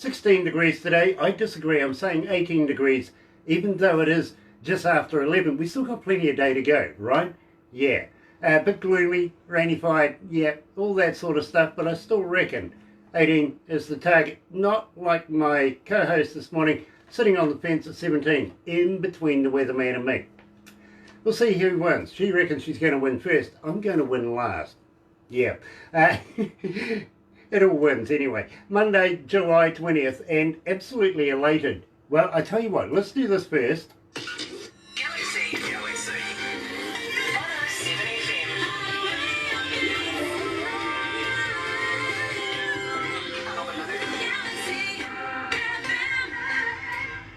16 degrees today. I disagree. I'm saying 18 degrees, even though it is just after 11. We still got plenty of day to go, right? Yeah. A bit gloomy, rainified, yeah, all that sort of stuff, but I still reckon 18 is the target. Not like my co-host this morning, sitting on the fence at 17, in between the weatherman and me. We'll see who wins. She reckons she's going to win first. I'm going to win last. Yeah. It all wins anyway. Monday, July 20th, and absolutely elated. Well, I tell you what, let's do this first. Galaxy 107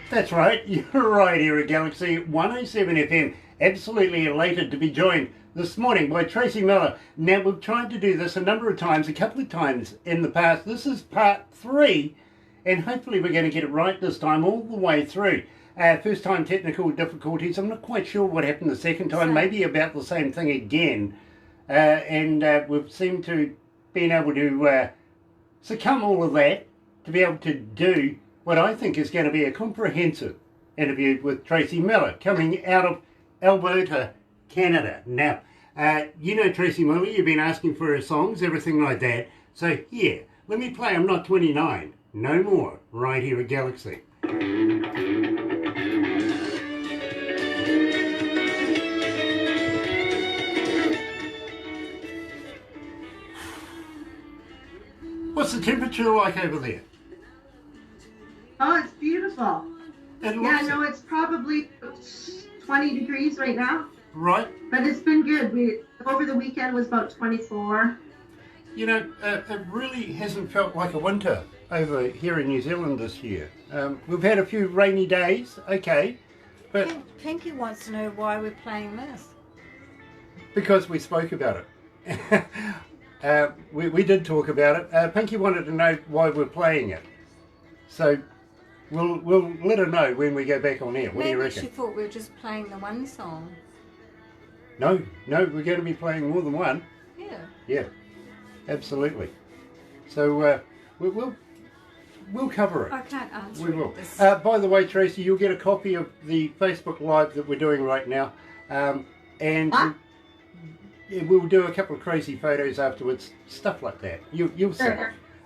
That's right, you're right here at Galaxy 107 FM. Absolutely elated to be joined this morning by Tracy Millar. Now, we've tried to do this a number of times, a couple of times in the past. This is part 3, and hopefully we're going to get it right this time, all the way through. First time technical difficulties. I'm not quite sure what happened the second time, maybe about the same thing again. And we've seemed to been able to succumb all of that to be able to do what I think is going to be a comprehensive interview with Tracy Millar, coming out of Alberta, Canada. Now, you know Tracy Millar, you've been asking for her songs, everything like that. So here, let me play I'm Not 29, No More, right here at Galaxy. What's the temperature like over there? Oh, it's beautiful. It's probably 20 degrees right now. Right. But it's been good. Over the weekend was about 24. You know, it really hasn't felt like a winter over here in New Zealand this year. We've had a few rainy days, okay, but... Pinky wants to know why we're playing this. Because we spoke about it. We did talk about it. Pinky wanted to know why we're playing it. So we'll let her know when we go back on air. What do you reckon? Maybe she thought we were just playing the one song. No, we're going to be playing more than one. Yeah. Yeah, absolutely. So we'll cover it. I can't answer We will. this. By the way, Tracy, you'll get a copy of the Facebook Live that we're doing right now. And we'll do a couple of crazy photos afterwards, stuff like that. You'll see.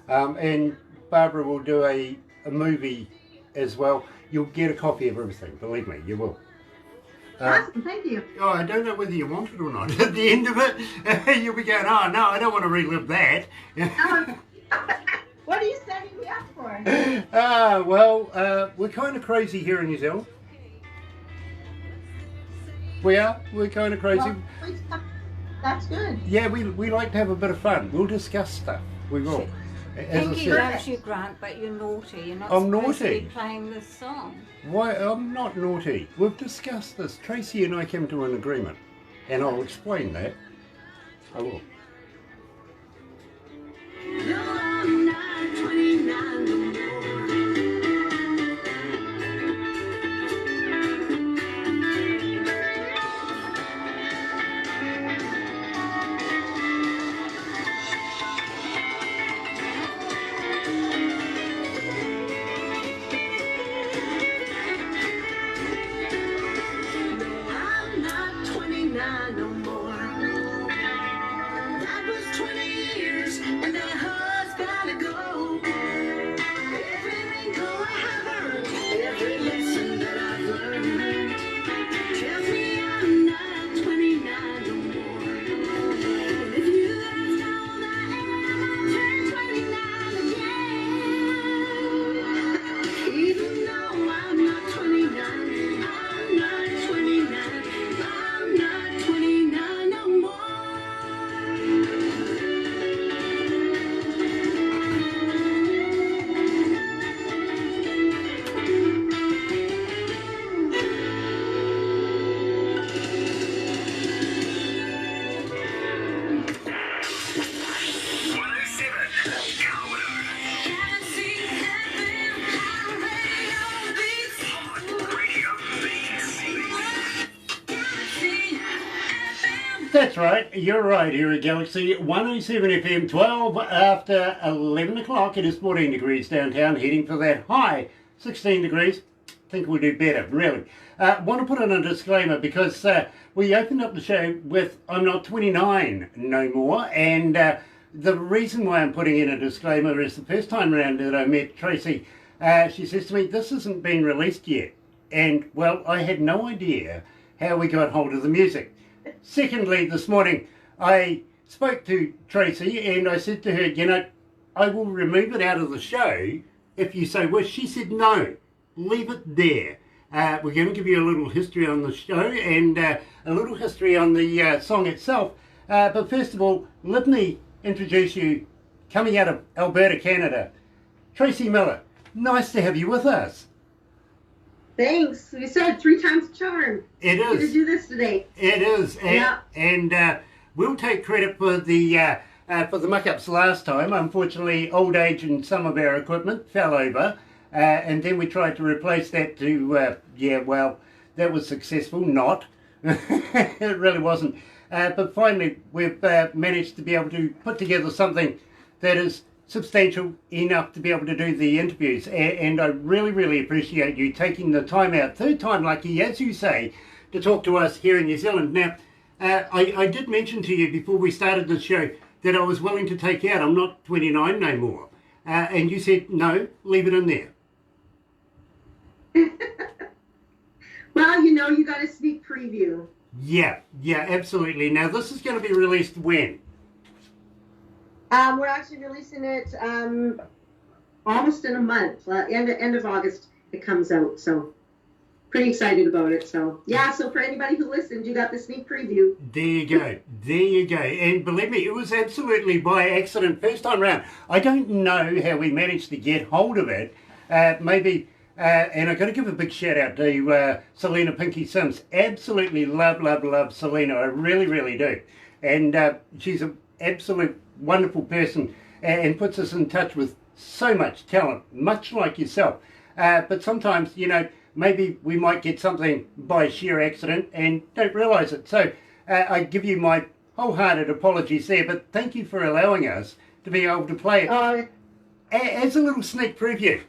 And Barbara will do a movie as well. You'll get a copy of everything, believe me, you will. Awesome, thank you. Oh, I don't know whether you want it or not. At the end of it, you'll be going, oh no, I don't want to relive that. What are you setting me up for? We're kind of crazy here in New Zealand. We are. We're kind of crazy. Well, that's good. Yeah, we like to have a bit of fun. We'll discuss stuff. We will. As I Pinky said, loves you, Grant, but you're naughty. You're not I'm supposed to naughty. be playing this song. why I'm not naughty. We've discussed this. Tracy and I came to an agreement, and I'll explain that. I will. No more. That was 20 years, and that That's right, you're right here at Galaxy 107 FM, 12 after 11 o'clock. It is 14 degrees downtown, heading for that high 16 degrees. Think we'll do better, really. Want to put in a disclaimer because we opened up the show with I'm not 29 no more, and the reason why I'm putting in a disclaimer is the first time around that I met Tracy, she says to me, this hasn't been released yet. And, well, I had no idea how we got hold of the music. Secondly, this morning, I spoke to Tracy and I said to her, you know, I will remove it out of the show if you so wish. She said, no, leave it there. We're going to give you a little history on the show and a little history on the song itself. But first of all, let me introduce you, coming out of Alberta, Canada, Tracy Millar. Nice to have you with us. Thanks. You said 3 times charm. It is. Good to do this today. It is. And we'll take credit for the muck-ups last time. Unfortunately, old age and some of our equipment fell over. And then we tried to replace that to, that was successful. Not. It really wasn't. But finally, we've managed to be able to put together something that is substantial enough to be able to do the interviews. And I really, really appreciate you taking the time out, third time lucky, as you say, to talk to us here in New Zealand. Now, I did mention to you before we started the show that I was willing to take out I'm not 29 no more. And you said, no, leave it in there. Well, you know, you got a sneak preview. Yeah, absolutely. Now, this is going to be released when? We're actually releasing it almost in a month. End of August it comes out, so pretty excited about it. So yeah, so for anybody who listened, you got the sneak preview. There you go. And believe me, it was absolutely by accident first time round. I don't know how we managed to get hold of it. Maybe, and I've got to give a big shout out to Selena Pinky Sims. Absolutely love Selena. I really, really do. And she's an absolute wonderful person and puts us in touch with so much talent, much like yourself. But sometimes, you know, maybe we might get something by sheer accident and don't realise it. So I give you my wholehearted apologies there, but thank you for allowing us to be able to play it as a little sneak preview.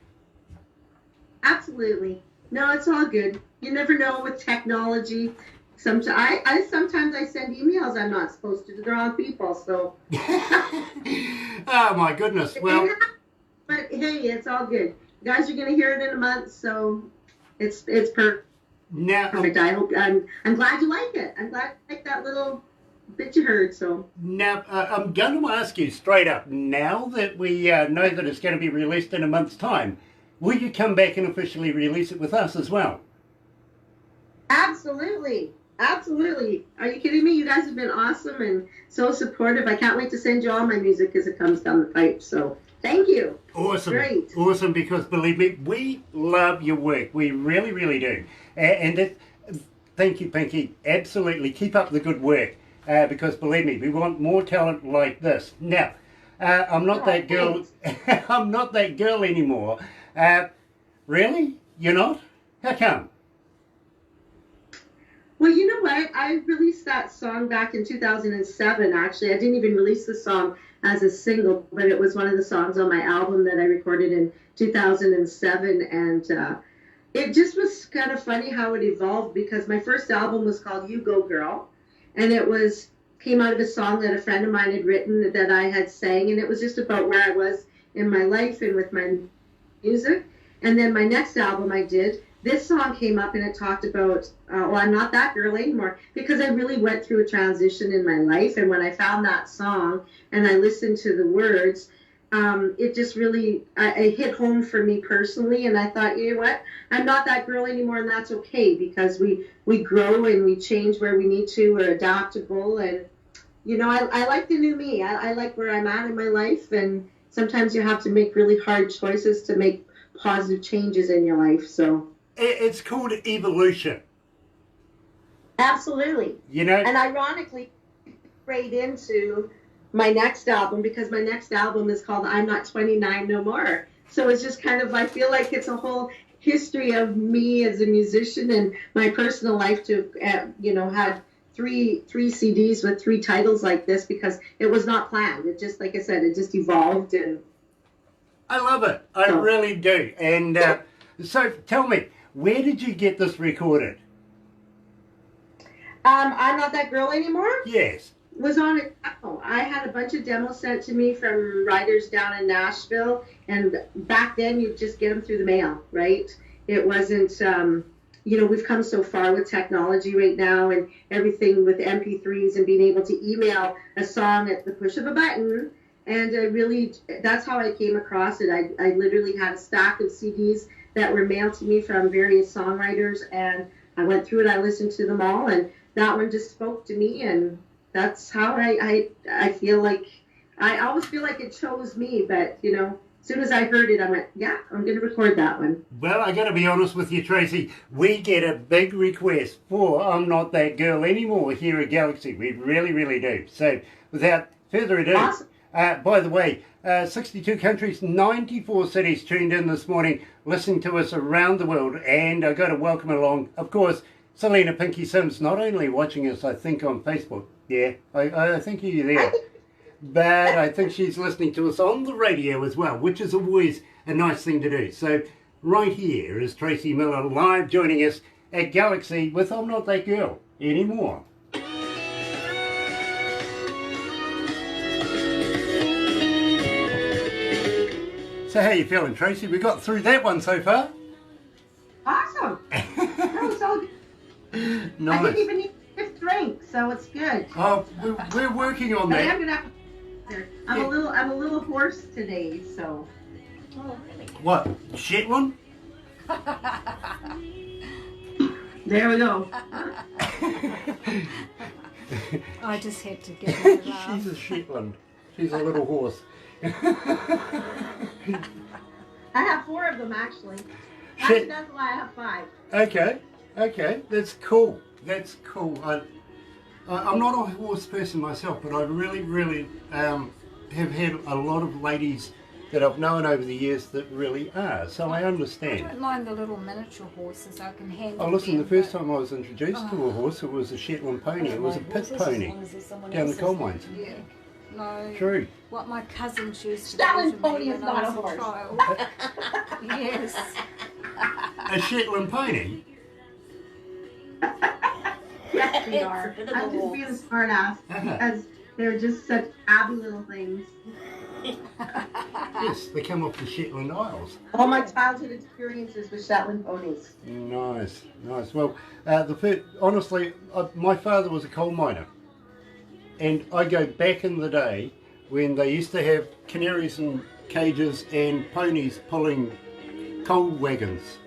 Absolutely. No, it's all good. You never know with technology. Sometimes I send emails I'm not supposed to the wrong people. So. Oh my goodness! Well, but hey, it's all good. You guys are gonna hear it in a month, so it's perfect. Now, I hope I'm glad you like it. I'm glad you like that little bit you heard. So now I'm going to ask you straight up. Now that we know that it's going to be released in a month's time, will you come back and officially release it with us as well? Absolutely. Are you kidding me? You guys have been awesome and so supportive. I can't wait to send you all my music as it comes down the pipe. So thank you. Awesome. Great. Awesome, because believe me, we love your work. We really, really do. And thank you, Pinky. Absolutely. Keep up the good work. Because believe me, we want more talent like this. Now, I'm not that girl. I'm not that girl anymore. Really? You're not? How come? Well, you know what? I released that song back in 2007, actually. I didn't even release the song as a single, but it was one of the songs on my album that I recorded in 2007. And it just was kind of funny how it evolved, because my first album was called You Go Girl. And it came out of a song that a friend of mine had written that I had sang. And it was just about where I was in my life and with my music. And then my next album I did, this song came up and it talked about, I'm not that girl anymore, because I really went through a transition in my life. And when I found that song and I listened to the words, it just really, it hit home for me personally. And I thought, you know what, I'm not that girl anymore, and that's okay, because we grow and we change where we need to. We're adaptable. And, you know, I like the new me. I like where I'm at in my life. And sometimes you have to make really hard choices to make positive changes in your life. So it's called evolution. Absolutely. You know, and ironically, right into my next album, because my next album is called I'm Not 29 No More. So it's just kind of, I feel like it's a whole history of me as a musician and my personal life to, you know, had three CDs with three titles like this because it was not planned. It just, like I said, it just evolved. And I love it. I really do. And so tell me, where did you get this recorded? I'm Not That Girl Anymore Yes. was on it. Oh, I had a bunch of demos sent to me from writers down in Nashville, and back then you'd just get them through the mail, right? It wasn't, we've come so far with technology right now and everything with MP3s and being able to email a song at the push of a button. And that's how I came across it. I literally had a stack of CDs that were mailed to me from various songwriters, and I went through it, I listened to them all, and that one just spoke to me, and that's how I feel like, I always feel like it chose me, but, as soon as I heard it, I went, yeah, I'm going to record that one. Well, I got to be honest with you, Tracy. We get a big request for I'm Not That Girl Anymore here at Galaxy. We really, really do. So, without further ado, Awesome. By the way, 62 countries, 94 cities tuned in this morning, listening to us around the world. And I've got to welcome along, of course, Selena Pinky Sims, not only watching us, I think, on Facebook. Yeah, I think you're there. But I think she's listening to us on the radio as well, which is always a nice thing to do. So right here is Tracy Millar live joining us at Galaxy with I'm Not That Girl Anymore. So how you feeling, Tracy? We got through that one so far. Awesome. That was all good. Nice. I didn't even need a fifth drink, so it's good. Oh, we're working on But I that. am gonna have to, I'm a little hoarse today, so. Oh, really? What? Shetland? There we go. I just had to give it a laugh. She's a Shetland. She's a little horse. I have 4 of them actually. Shit. That's why I have 5. Okay, that's cool. That's cool. I'm not a horse person myself, but I really have had a lot of ladies that I've known over the years that really are. So I I understand. don't mind the little miniature horses. I can handle Oh, listen, the them, first but- time I was introduced to a horse, it was a Shetland pony. It was a pit pony down the coal mines. Yeah. No. True. What my cousins used to Shetland do to pony me is when not I a was horse. child. Yes. A Shetland pony? Yes, they are. I'm just being a smart ass because they're just such abby little things. Yes, they come off the Shetland Isles. All my childhood experiences with Shetland ponies. Nice. Well, honestly, my father was a coal miner. And I go back in the day when they used to have canaries in cages and ponies pulling coal wagons.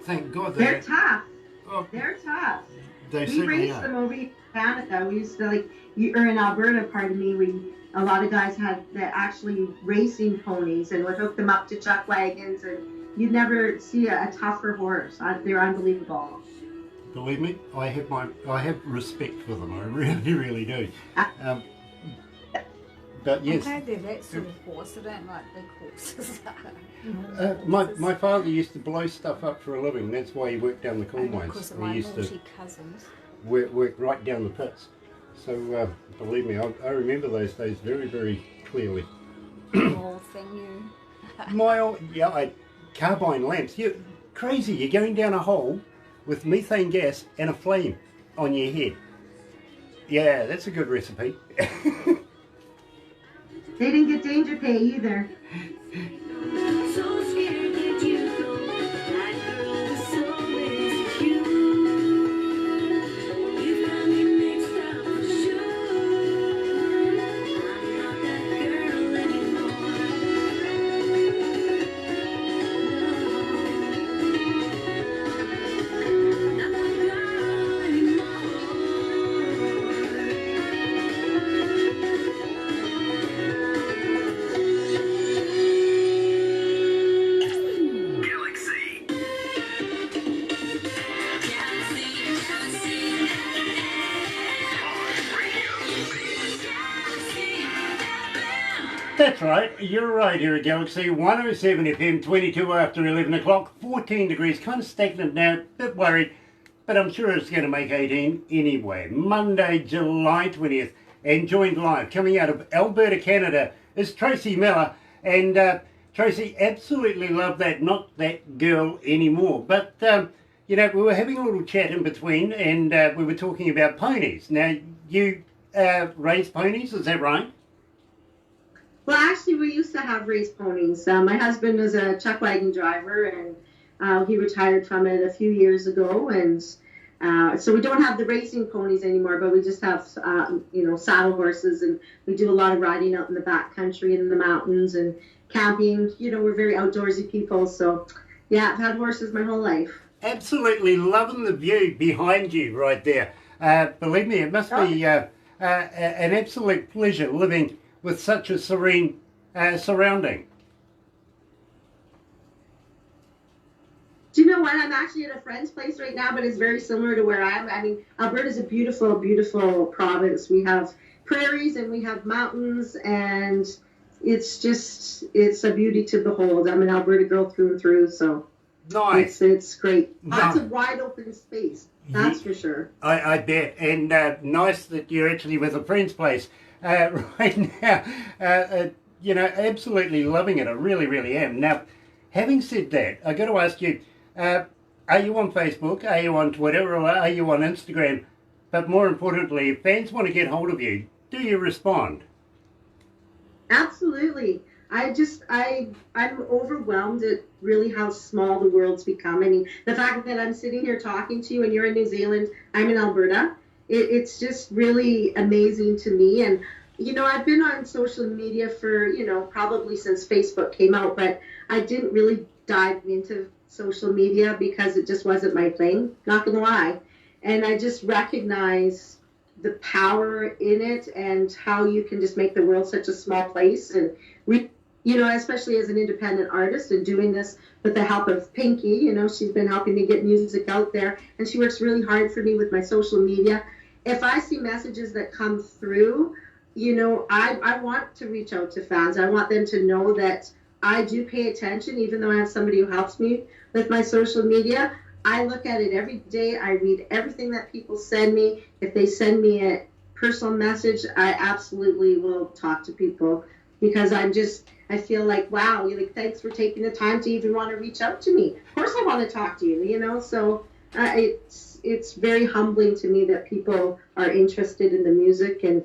Thank God They're tough. oh, They're tough. they We certainly raced are. them over in Canada. We used to or in Alberta, pardon me, a lot of guys had actually racing ponies and would hook them up to chuck wagons, and you'd never see a tougher horse. They're unbelievable. Believe me, I have respect for them. I really do. But yes, I'm glad they're that sort of horse. I don't like big horses. my father used to blow stuff up for a living. That's why he worked down the coal And mines. because of He my used to naughty cousins. work right down the pits. So believe me, I remember those days very clearly. Small thing you. Carbine lamps. You're crazy. You're going down a hole with methane gas and a flame on your head. Yeah, that's a good recipe. They didn't get danger pay either. So scared that you go. That girl was so insecure. You've got me mixed up for sure. I'm not that girl anymore. No. Not that girl anymore. Galaxy. That's right, you're right here at Galaxy 107 FM, 22 after 11 o'clock, 14 degrees, kind of stagnant now, bit worried. but I'm sure it's going to make 18 anyway. Monday, July 20th, and joined live coming out of Alberta, Canada, is Tracy Millar. And Tracy, absolutely love that Not That Girl Anymore. But, you know, we were having a little chat in between, and we were talking about ponies. Now, you raise ponies, is that right? Well, actually, we used to have raised ponies. My husband was a chuck wagon driver, and he retired from it a few years ago. And so we don't have the racing ponies anymore, but we just have, you know, saddle horses, and we do a lot of riding out in the back country and in the mountains and camping. You know, we're very outdoorsy people. So, yeah, I've had horses my whole life. Absolutely loving the view behind you right there. Believe me, it must be an absolute pleasure living with such a serene surrounding. Do you know what? I'm actually at a friend's place right now, but it's very similar to where I am. I mean, Alberta's a beautiful, beautiful province. We have prairies and we have mountains, and it's a beauty to behold. I'm an Alberta girl through and through, so Nice. it's great. Lots Nice. of wide open space, that's for sure. I bet. And nice that you're actually with a friend's place right now. You know, absolutely loving it. I really, really am. Now, having said that, I got to ask you, are you on Facebook? Are you on Twitter? Or are you on Instagram? But more importantly, if fans want to get hold of you, do you respond? Absolutely. I'm overwhelmed at really how small the world's become. I mean, the fact that I'm sitting here talking to you and you're in New Zealand, I'm in Alberta, it's just really amazing to me. And, you know, I've been on social media for, you know, probably since Facebook came out, but I didn't really dive into social media because it just wasn't my thing, not gonna lie. And I just recognize the power in it and how you can just make the world such a small place. And you know, especially as an independent artist and doing this with the help of Pinky, you know, she's been helping me get music out there, and she works really hard for me with my social media. If I see messages that come through, you know, I want to reach out to fans. I want them to know that I do pay attention, even though I have somebody who helps me with my social media. I look at it every day. I read everything that people send me. If they send me a personal message, I absolutely will talk to people, because I feel like, wow, like, thanks for taking the time to even want to reach out to me. Of course I want to talk to you, you know, so it's very humbling to me that people are interested in the music and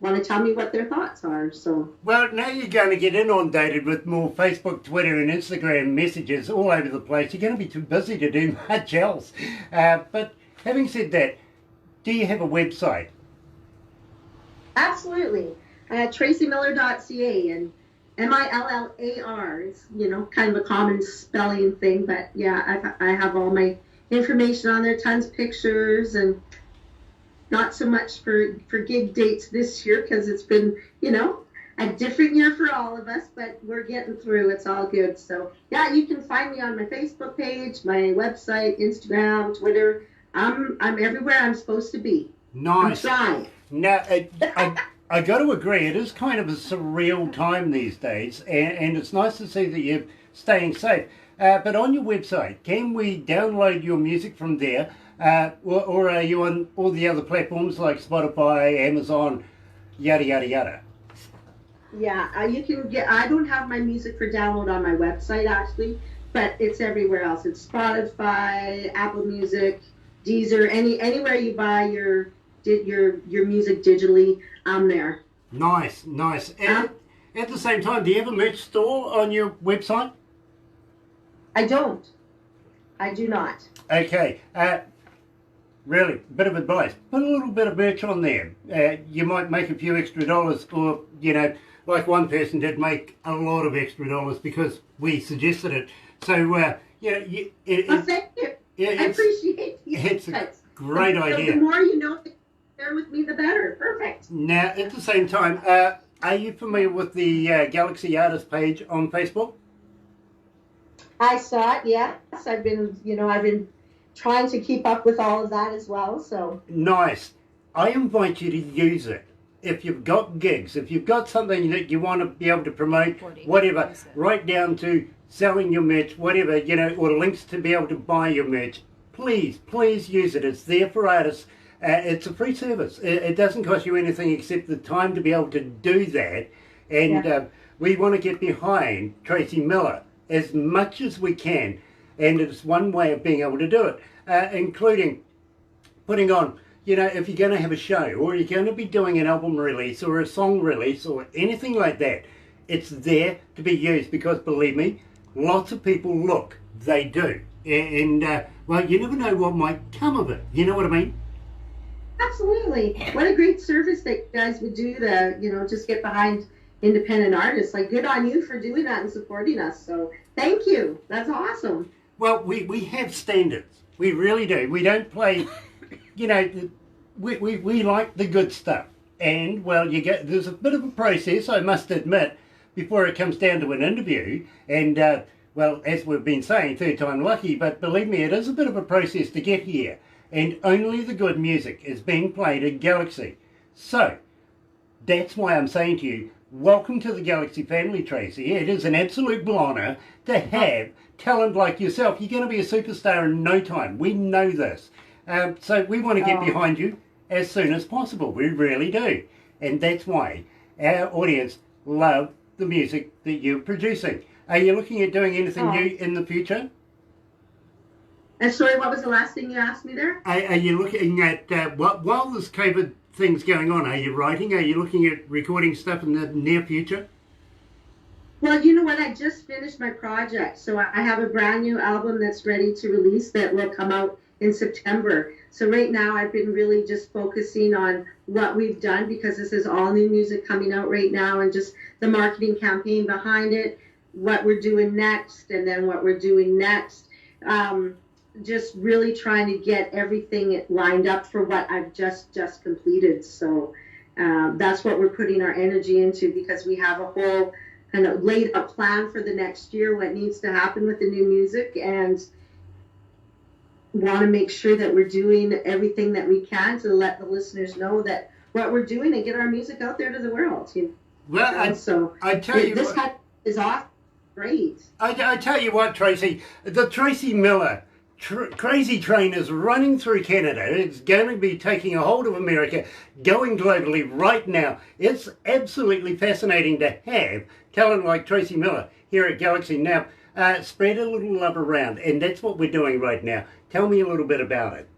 want to tell me what their thoughts are. So, Well, now you're going to get inundated with more Facebook, Twitter and Instagram messages all over the place. You're going to be too busy to do much else. But having said that, do you have a website? absolutely. TracyMillar.ca, and Millar is, you know, kind of a common spelling thing, but yeah, I have all my information on there, tons of pictures, and not so much for gig dates this year because it's been, you know, a different year for all of us, but we're getting through. It's all good. So yeah, you can find me on my Facebook page, my website, Instagram, Twitter. I'm everywhere I'm supposed to be. Nice. I'm trying. Now, I got to agree, it is kind of a surreal time these days, and it's nice to see that you're staying safe. But on your website, can we download your music from there, or are you on all the other platforms like Spotify, Amazon, yada, yada, yada? Yeah, you can get. I don't have my music for download on my website actually, but it's everywhere else. It's Spotify, Apple Music, Deezer, anywhere you buy your music digitally, I'm there. Nice, nice. And at the same time, do you have a merch store on your website? I don't. I do not. Okay. Really, bit of advice. Put a little bit of merch on there. You might make a few extra dollars, or, you know, like one person did make a lot of extra dollars because we suggested it. So, you know, Thank you. I appreciate the it's a insights. great The idea. more you know, share with me, the better. Perfect. Now, at the same time, are you familiar with the Galaxy Artist page on Facebook? I saw it. Yes, I've been trying to keep up with all of that as well. So Nice. I invite you to use it. If you've got gigs, if you've got something that you want to be able to promote, whatever, right down to selling your merch, whatever, you know, or links to be able to buy your merch, please use it. It's there for artists. It's a free service. It doesn't cost you anything except the time to be able to do that. And we want to get behind Tracy Millar as much as we can. And it's one way of being able to do it, including putting on, if you're going to have a show or you're going to be doing an album release or a song release or anything like that, it's there to be used because, believe me, lots of people look. They do. And, well, you never know what might come of it. You know what I mean? Absolutely. What a great service that you guys would do to, just get behind independent artists. Like, good on you for doing that and supporting us. So thank you. That's awesome. Well, we have standards. We really do. We don't play, we like the good stuff. And, well, there's a bit of a process, I must admit, before it comes down to an interview. And, well, as we've been saying, third time lucky, but believe me, it is a bit of a process to get here. And only the good music is being played at Galaxy. So, that's why I'm saying to you, welcome to the Galaxy family, Tracy. It is an absolute honour to have talent like yourself. You're going to be a superstar in no time. We know this. So we want to get behind you as soon as possible. We really do. And that's why our audience love the music that you're producing. Are you looking at doing anything new in the future? And sorry, what was the last thing you asked me there? Are you looking at, while this COVID thing's going on, are you writing? Are you looking at recording stuff in the near future? Well, you know what? I just finished my project. So I have a brand new album that's ready to release that will come out in September. So right now I've been really just focusing on what we've done because this is all new music coming out right now and just the marketing campaign behind it, what we're doing next, and then what we're doing next. Just really trying to get everything lined up for what I've just completed. So that's what we're putting our energy into because we have a whole kind of laid out plan for the next year, what needs to happen with the new music, and want to make sure that we're doing everything that we can to let the listeners know that what we're doing and get our music out there to the world. Well, I tell you this what, kind is awesome. Great. I tell you what, Tracy, the Tracy Millar crazy train is running through Canada. It's going to be taking a hold of America, going globally right now. It's absolutely fascinating to have talent like Tracy Millar here at Galaxy. Now, spread a little love around, and that's what we're doing right now. Tell me a little bit about it.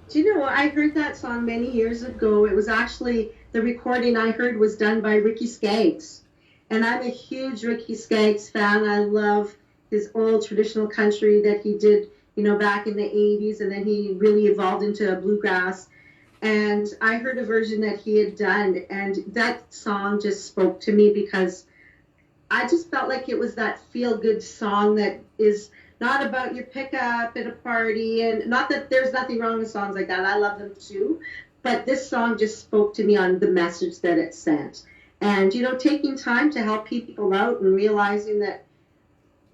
Do you know, I heard that song many years ago. It was actually, the recording I heard was done by Ricky Skaggs. And I'm a huge Ricky Skaggs fan. I love his old traditional country that he did, back in the 80s, and then he really evolved into bluegrass. And I heard a version that he had done, and that song just spoke to me because I just felt like it was that feel-good song that is not about your pickup at a party, and not that there's nothing wrong with songs like that. I love them too. But this song just spoke to me on the message that it sent. And, taking time to help people out and realizing that,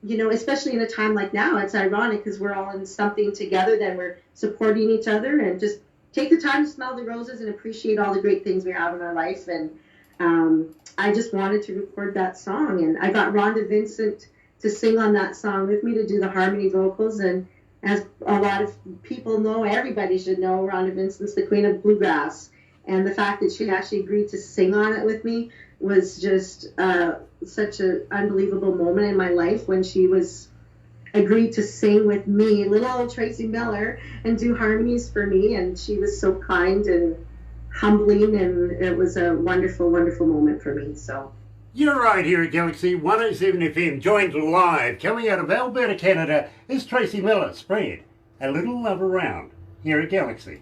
especially in a time like now, it's ironic because we're all in something together, that we're supporting each other, and just take the time to smell the roses and appreciate all the great things we have in our life. And I just wanted to record that song, and I got Rhonda Vincent to sing on that song with me, to do the harmony vocals. And as a lot of people know, everybody should know, Rhonda Vincent's the queen of bluegrass. And the fact that she actually agreed to sing on it with me was just such an unbelievable moment in my life when she agreed to sing with me, little old Tracy Millar, and do harmonies for me. And she was so kind and humbling, and it was a wonderful, wonderful moment for me. So You're right here at Galaxy 107 FM, joined live, coming out of Alberta, Canada, is Tracy Millar. Spread a little love around here at Galaxy.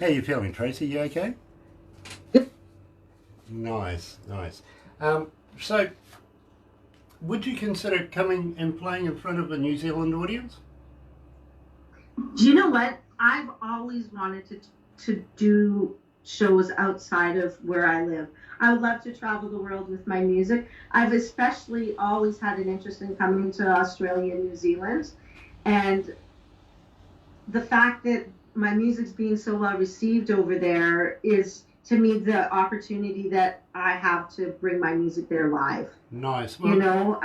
How you feeling, Tracy? You okay? Good. Nice. So, would you consider coming and playing in front of a New Zealand audience? Do you know what? I've always wanted to do shows outside of where I live. I would love to travel the world with my music. I've especially always had an interest in coming to Australia and New Zealand. And the fact that my music's being so well received over there is to me the opportunity that I have to bring my music there live. Nice. You Well, know,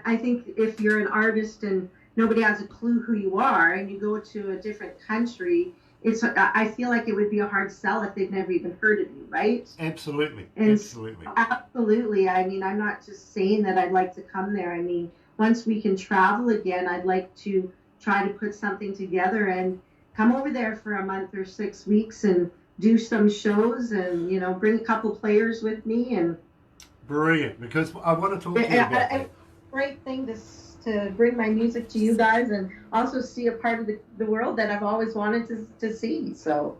I think if you're an artist and nobody has a clue who you are, and you go to a different country, I feel like it would be a hard sell if they've never even heard of you, right? absolutely. And Absolutely. absolutely. I mean, I'm not just saying that I'd like to come there. I mean, once we can travel again, I'd like to try to put something together and come over there for a month or 6 weeks and do some shows and, you know, bring a couple players with me. And Brilliant, because I want to talk to you about that. great thing to bring my music to you guys and also see a part of the world that I've always wanted to see. So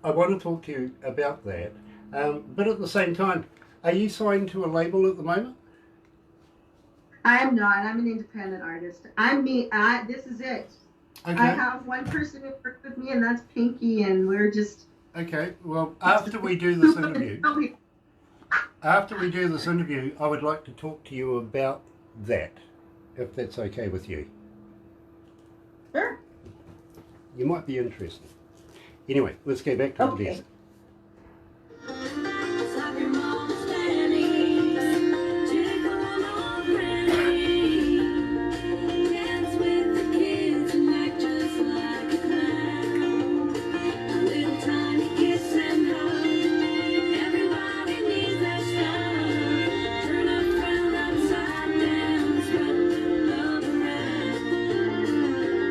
I want to talk to you about that. But at the same time, are you signed to a label at the moment? I'm not. I'm an independent artist. I'm me. This is it. Okay. I have one person who works with me, and that's Pinky, and we're just. Okay. Well, after we do this interview, I would like to talk to you about that, if that's okay with you. Sure. You might be interested. Anyway, let's go back to the Okay. music. Stop your mom's panties. Take on all granny. Dance with the kids and act just like a clown. A little tiny kiss and hug. Everybody needs that stuff. Turn around upside down. Spread the love around.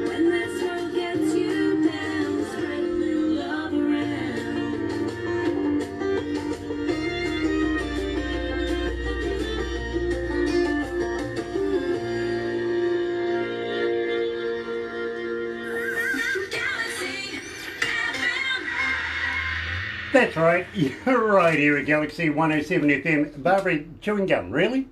When this world gets you down, spread the love around. Galaxy FM. That's right. You're right here at Galaxy 107 FM. Barbara, chewing gum, really?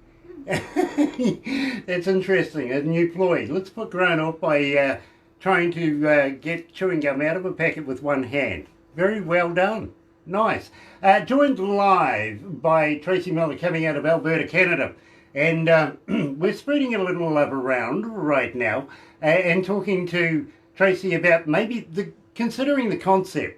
That's interesting. A new ploy. Let's put grown off by trying to get chewing gum out of a packet with one hand. Very well done. Nice. Joined live by Tracy Millar coming out of Alberta, Canada. And we're spreading a little love around right now and talking to Tracy about maybe considering the concept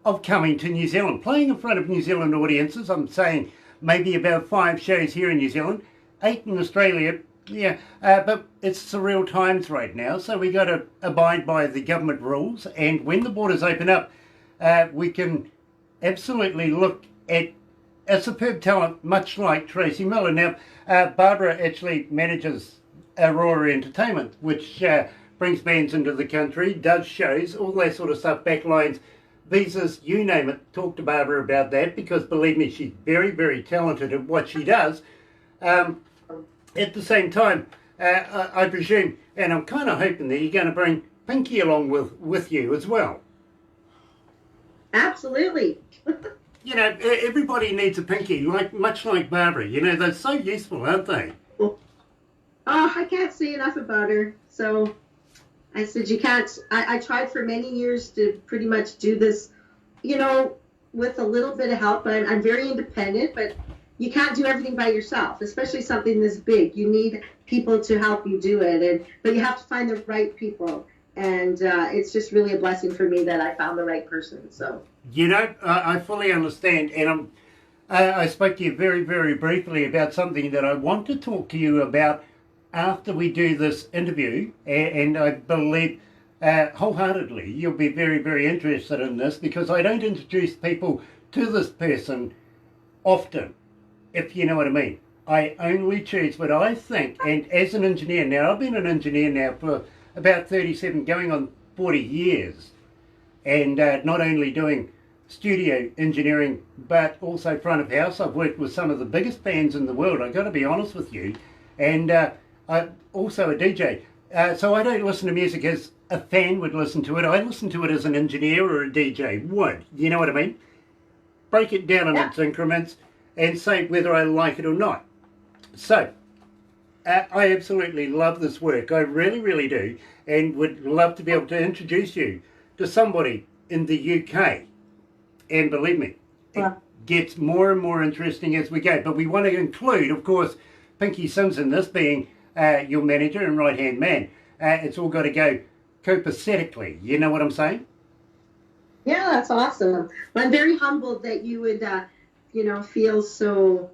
of coming to New Zealand, playing in front of New Zealand audiences. I'm saying maybe about 5 shows here in New Zealand, 8 in Australia. Yeah, but it's surreal times right now, so we got to abide by the government rules. And when the borders open up, we can absolutely look at a superb talent, much like Tracy Millar. Now, Barbara actually manages Aurora Entertainment, which brings bands into the country, does shows, all that sort of stuff, backlines, visas, you name it. Talk to Barbara about that, because believe me, she's very, very talented at what she does. At the same time, I presume, and I'm kind of hoping that you're going to bring Pinky along with you as well. Absolutely. You know, everybody needs a Pinky, much like Barbara. You know, they're so useful, aren't they? Oh, I can't say enough about her. So I said, you can't. I tried for many years to pretty much do this, you know, with a little bit of help. I'm very independent, but you can't do everything by yourself, especially something this big. You need people to help you do it, but you have to find the right people. And it's just really a blessing for me that I found the right person. So. You know, I fully understand, and I spoke to you very, very briefly about something that I want to talk to you about after we do this interview, and I believe wholeheartedly you'll be very, very interested in this, because I don't introduce people to this person often, if you know what I mean. I only choose what I think, and as an engineer, now I've been an engineer now for about 37, going on 40 years, and not only doing studio engineering, but also front of house. I've worked with some of the biggest bands in the world, I've got to be honest with you, and I'm also a DJ. So I don't listen to music as a fan would listen to it. I listen to it as an engineer or a DJ would. You know what I mean? Break it down in its increments and say whether I like it or not. So, I absolutely love this work. I really, really do. And would love to be able to introduce you to somebody in the UK. And believe me, it gets more and more interesting as we go. But we want to include, of course, Pinky Simpson, this being your manager and right-hand man. It's all got to go copacetically. You know what I'm saying? Yeah, that's awesome. I'm very humbled that you would, feel so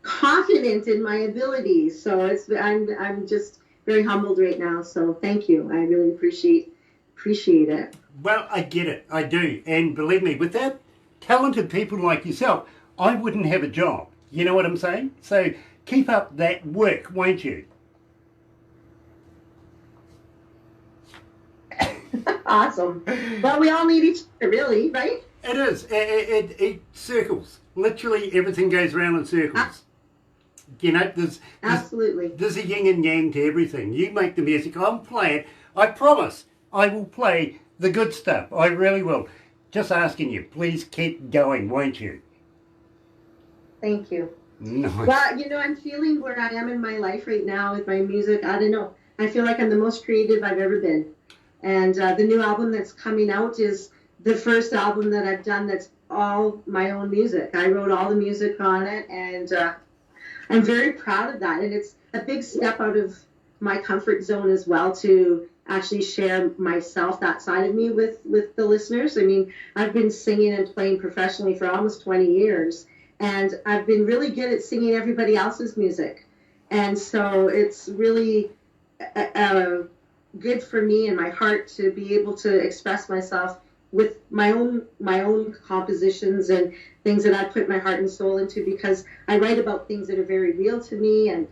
confident in my abilities. So I'm just very humbled right now. So thank you. I really appreciate it. Well, I get it. I do. And believe me, without talented people like yourself, I wouldn't have a job. You know what I'm saying? So keep up that work, won't you? Awesome. Well, we all need each other, really, right? It is. It circles. Literally everything goes round in circles. You know, Absolutely. there's a yin and yang to everything. You make the music, I'll play it. I promise I will play the good stuff. I really will. Just asking you, please keep going, won't you? Thank you. Nice. Well, I'm feeling where I am in my life right now with my music. I don't know. I feel like I'm the most creative I've ever been. And the new album that's coming out is the first album that I've done that's all my own music. I wrote all the music on it, and I'm very proud of that. And it's a big step out of my comfort zone as well to actually share myself, that side of me, with the listeners. I mean, I've been singing and playing professionally for almost 20 years, and I've been really good at singing everybody else's music. And so it's really good for me and my heart to be able to express myself with my own compositions and things that I put my heart and soul into, because I write about things that are very real to me, and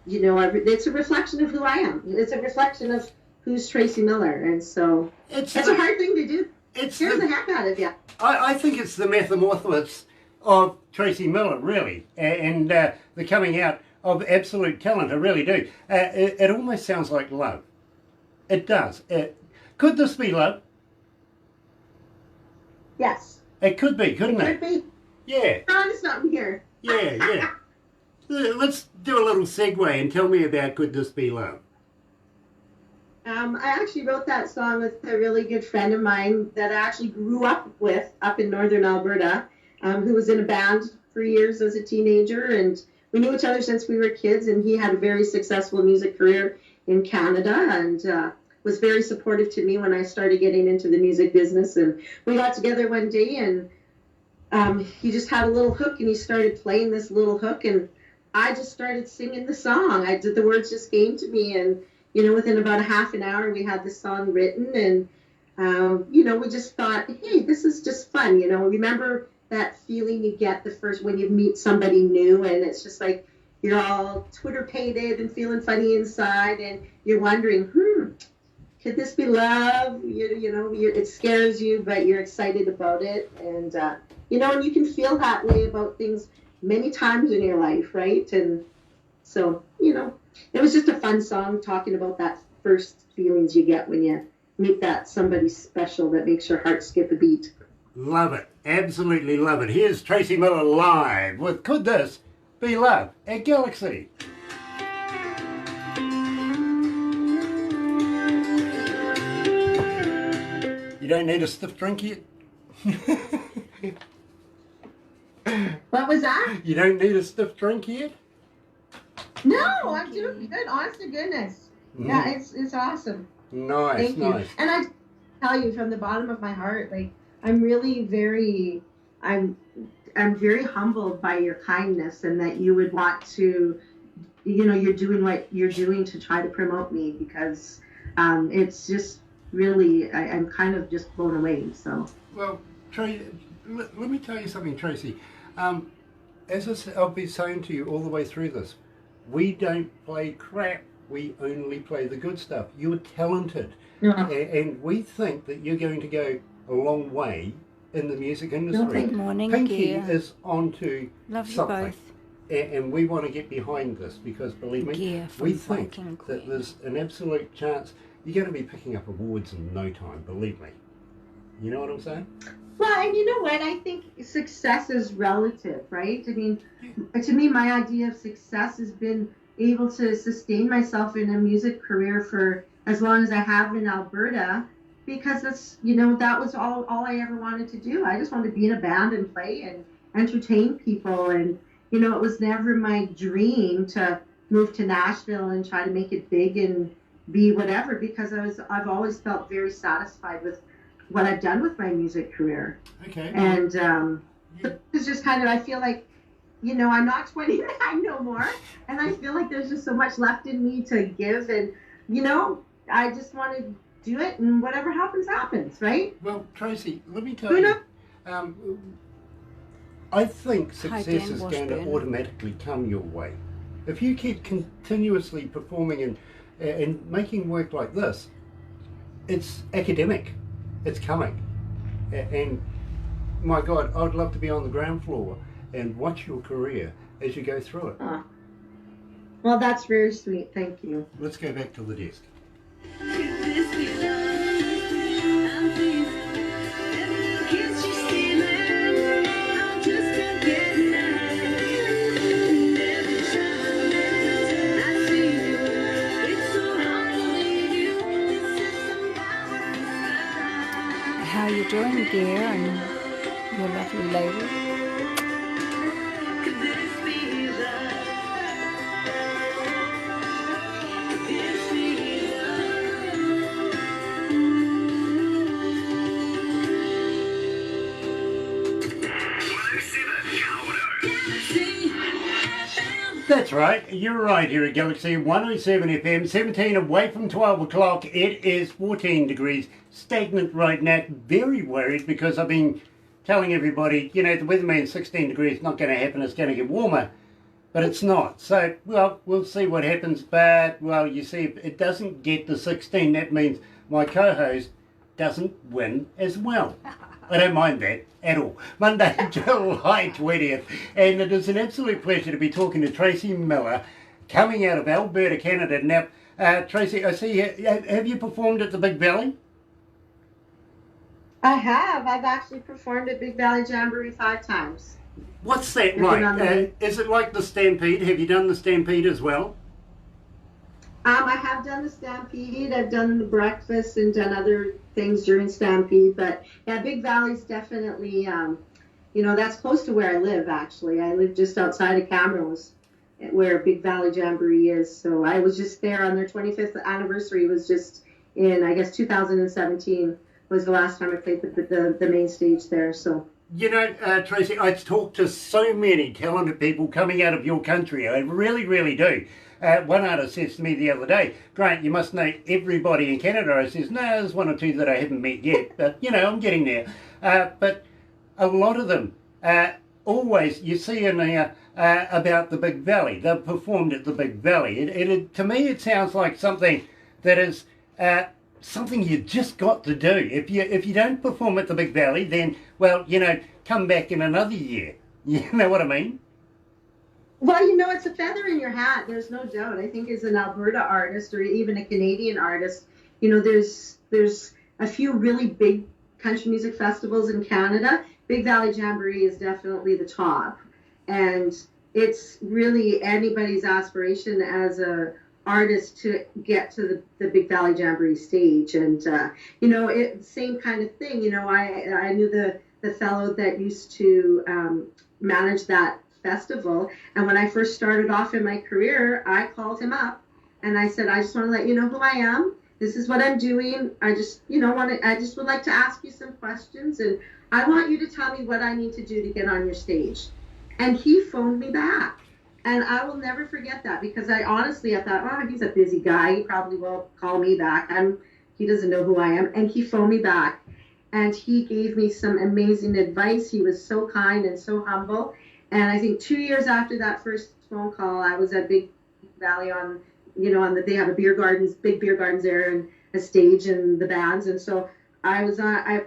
it's a reflection of who I am. It's a reflection of who's Tracy Millar, and so it's a hard thing to do. It scares the heck out of you. I think it's the metamorphosis of Tracy Millar, really, and the coming out of absolute talent. I really do. It almost sounds like love. It does. Could this be love? Yes. It could be, couldn't Could it? be. Yeah, Found something here. yeah. Let's do a little segue and tell me about Could This Be Love? I actually wrote that song with a really good friend of mine that I actually grew up with up in northern Alberta, who was in a band for years as a teenager, and we knew each other since we were kids, and he had a very successful music career in Canada, and was very supportive to me when I started getting into the music business. And we got together one day, and he just had a little hook, and he started playing this little hook, and I just started singing the song. The words just came to me, and within about a half an hour, we had the song written, and we just thought, hey, this is just fun. Remember that feeling you get the first when you meet somebody new, and it's just like you're all Twitter-pated and feeling funny inside, and you're wondering, could this be love? It scares you, but you're excited about it, and and you can feel that way about things many times in your life, right? And so, it was just a fun song talking about that first feelings you get when you meet that somebody special that makes your heart skip a beat. Love it. Absolutely love it. Here's Tracy Millar live with Could This Be Love at Galaxy. You don't need a stiff drink yet? What was that? You don't need a stiff drink yet? No, I'm doing good. Honest to goodness. Yeah, it's awesome. Nice, Thank you. nice. And I tell you from the bottom of my heart, like I'm really I'm very humbled by your kindness, and that you would want to, you're doing what you're doing to try to promote me, because it's just really, I'm kind of just blown away. So. Well, let me tell you something, Tracy. As I'll be saying to you all the way through this, we don't play crap. We only play the good stuff. You're talented, and we think that you're going to go a long way in the music industry. Good morning, Pinky Gia. is onto Love you something, both. and we want to get behind this, because believe me, Gia from we think Viking that Queen. there's an absolute chance you're going to be picking up awards in no time. Believe me. You know what I'm saying? Well, and you know what? I think success is relative, right? I mean, to me, my idea of success has been able to sustain myself in a music career for as long as I have in Alberta, because that's, that was all I ever wanted to do. I just wanted to be in a band and play and entertain people. And, it was never my dream to move to Nashville and try to make it big and be whatever, because I've always felt very satisfied with what I've done with my music career. Okay. And it's just kind of, I feel like, you know, I'm not 29 no more, and I feel like there's just so much left in me to give, and, you know, I just want to do it, and whatever happens, happens, right? Well, Tracy, let me tell Who you, knows? I think Hi, success Dan is going to Washburn. automatically come your way. If you keep continuously performing and making work like this, it's academic. It's coming. And my God, I would love to be on the ground floor and watch your career as you go through it. Oh. Well, that's very sweet. Thank you. Let's go back to the desk. Could this be love? I'm pleased. Every little kiss you're stealing, I just can't get enough. And every time I see you, it's so hard to leave you. This is some power from the sky. How you doing, dear, and your lovely lady? Could this be love? Could this be love? Galaxy FM. That's right, you're right here at Galaxy 107 FM, 17 away from 12 o'clock. It is 14 degrees, stagnant right now. Very worried because I've been telling everybody, you know, the weatherman 16 degrees, not going to happen, it's going to get warmer. But it's not. So, well, we'll see what happens. But, well, you see, if it doesn't get to 16, that means my co-host doesn't win as well. I don't mind that at all. Monday, July 20th. And it is an absolute pleasure to be talking to Tracy Millar, coming out of Alberta, Canada. Now, Tracy, I see you, have you performed at the Big Valley? I have. I've actually performed at Big Valley Jamboree 5 times. What's that Been like? on the- Is it like the Stampede? Have you done the Stampede as well? I have done the Stampede. I've done the breakfast and done other things during Stampede. But yeah, Big Valley's definitely, you know, that's close to where I live, actually. I live just outside of Camrose, where Big Valley Jamboree is. So I was just there on their 25th anniversary. It was just in, I guess, 2017 was the last time I played the main stage there. So. You know, Tracy, I talk to so many talented people coming out of your country. I really, really do. One artist says to me the other day, Grant, you must know everybody in Canada. I says, no, there's one or two that I haven't met yet, but, you know, I'm getting there. But a lot of them, always, you see in there about the Big Valley. They've performed at the Big Valley. To me, it sounds like something that is something you just got to do. If you don't perform at the Big Valley, then, well, you know, come back in another year. You know what I mean? Well, you know, it's a feather in your hat. There's no doubt. I think as an Alberta artist or even a Canadian artist, you know, there's a few really big country music festivals in Canada. Big Valley Jamboree is definitely the top. And it's really anybody's aspiration as a artist to get to the Big Valley Jamboree stage. And, you know, same kind of thing. You know, I knew the fellow that used to manage that festival. And when I first started off in my career, I called him up and I said, I just want to let you know who I am. This is what I'm doing. I just, you know, I just would like to ask you some questions, and I want you to tell me what I need to do to get on your stage. And he phoned me back. And I will never forget that, because I thought, oh, he's a busy guy. He probably won't call me back. He doesn't know who I am. And he phoned me back. And he gave me some amazing advice. He was so kind and so humble. And I think 2 years after that first phone call, I was at Big Valley they have big beer gardens there, and a stage and the bands. And so I was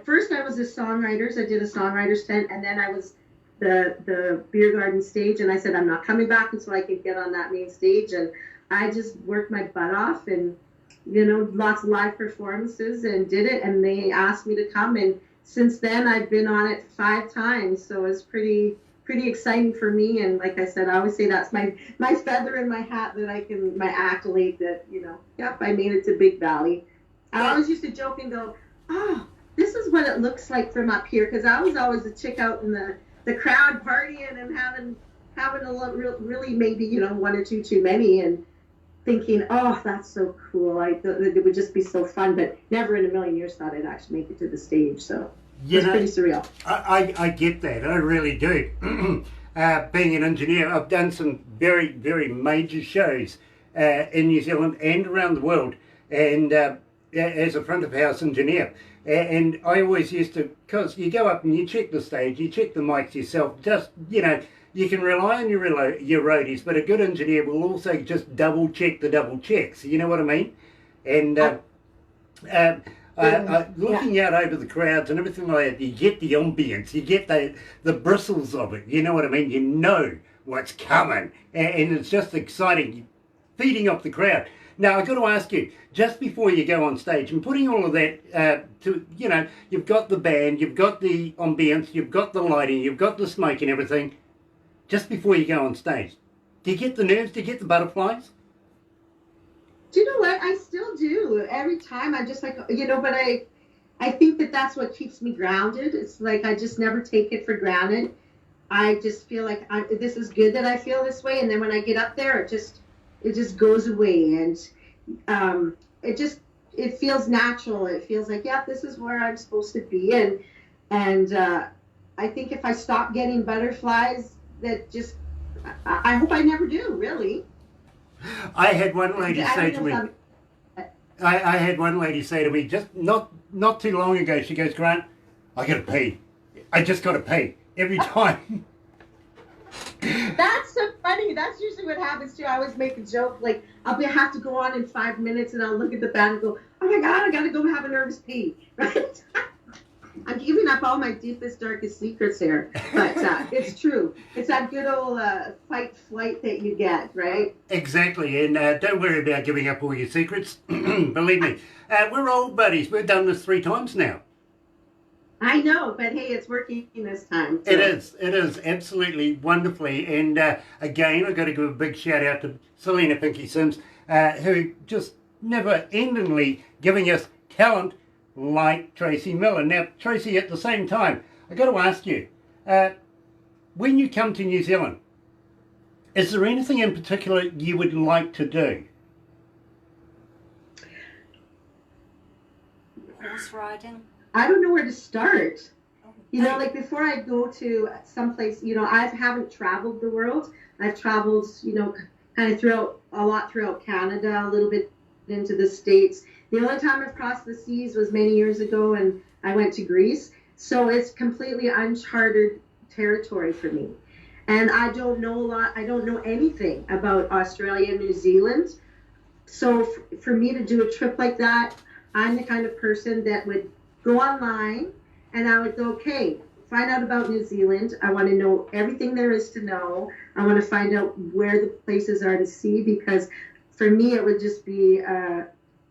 first I was a songwriters. I did a songwriters tent, and then I was the beer garden stage. And I said, I'm not coming back until I could get on that main stage. And I just worked my butt off, and, you know, lots of live performances, and did it. And they asked me to come. And since then, I've been on it 5 times. So it's pretty exciting for me. And like I said, I always say that's my feather in my hat, that my accolade that, you know, yep, I made it to Big Valley. I always used to joke and go, oh, this is what it looks like from up here. Because I was always the chick out in the crowd partying and having a really maybe, you know, one or two too many. And thinking, oh, that's so cool. It would just be so fun, but never in a million years thought I'd actually make it to the stage. So it You was know, pretty surreal. I get that. I really do. Being an engineer, I've done some very, very major shows in New Zealand and around the world, and as a front of house engineer. And I always used to, because you go up and you check the stage, you check the mics yourself, just, you can rely on your roadies, but a good engineer will also just double check the double checks. You know what I mean? And looking out over the crowds and everything like that, you get the ambience, you get the bristles of it. You know what I mean? You know what's coming, and it's just exciting, feeding off the crowd. Now, I've got to ask you, just before you go on stage and putting all of that you've got the band, you've got the ambience, you've got the lighting, you've got the smoke and everything, just before you go on stage, do you get the nerves, do you get the butterflies? Do you know what? I still do. Every time I'm just like, but I think that's what keeps me grounded. It's like I just never take it for granted. I just feel like this is good that I feel this way. And then when I get up there, it just goes away. And it feels natural. It feels like, yeah, this is where I'm supposed to be. And I think if I stop getting butterflies, I hope I never do, really. I had one lady say to me, I had one lady say to me just not too long ago, she goes, Grant, I gotta pee. I just gotta pee every time. That's so funny. That's usually what happens too. I always make a joke, like I'll have to go on in 5 minutes and I'll look at the band and go, oh my God, I gotta go have a nervous pee, right? I'm giving up all my deepest, darkest secrets here, but it's true. It's that good old fight, flight that you get, right? Exactly, and don't worry about giving up all your secrets. Believe me, we're old buddies. We've done this 3 times now. I know, but hey, it's working this time. So. It is absolutely wonderfully. And again, I've got to give a big shout out to Selena Pinky Sims, who just never endingly giving us talent like Tracy Millar. Now, Tracy, at the same time, I've got to ask you, when you come to New Zealand, is there anything in particular you would like to do? Horse riding. I don't know where to start. Like before I go to someplace, I haven't traveled the world. I've traveled, kind of throughout Canada, a little bit into the States. The only time I've crossed the seas was many years ago, and I went to Greece. So it's completely uncharted territory for me. And I don't know a lot. I don't know anything about Australia and New Zealand. So for me to do a trip like that, I'm the kind of person that would go online and I would go, okay, find out about New Zealand. I want to know everything there is to know. I want to find out where the places are to see, because for me it would just be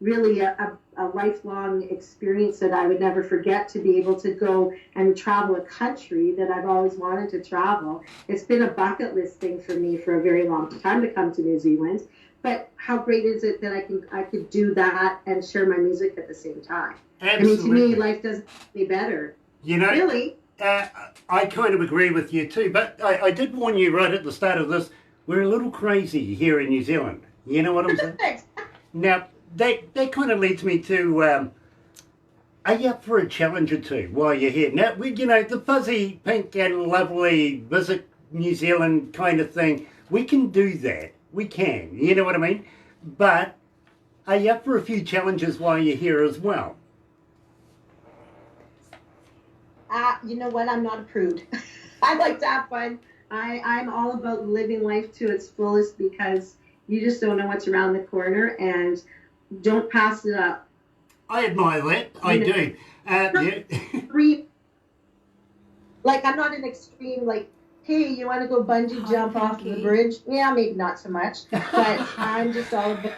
really a lifelong experience that I would never forget, to be able to go and travel a country that I've always wanted to travel. It's been a bucket list thing for me for a very long time to come to New Zealand. But how great is it that I could do that and share my music at the same time? Absolutely. I mean, to me, life doesn't get any better. Really? I kind of agree with you too, but I did warn you right at the start of this, we're a little crazy here in New Zealand. You know what I'm saying? Now, that kind of leads me to, are you up for a challenge or two while you're here? Now, the fuzzy, pink and lovely visit New Zealand kind of thing, we can do that. We can, you know what I mean? But are you up for a few challenges while you're here as well? You know what? I'm not a prude. I like to have fun. I'm all about living life to its fullest, because you just don't know what's around the corner, and don't pass it up. I admire that. I do. Extreme, like, I'm not an extreme, like, hey, you want to go bungee jump off the bridge? Yeah, maybe not so much. But I'm just all about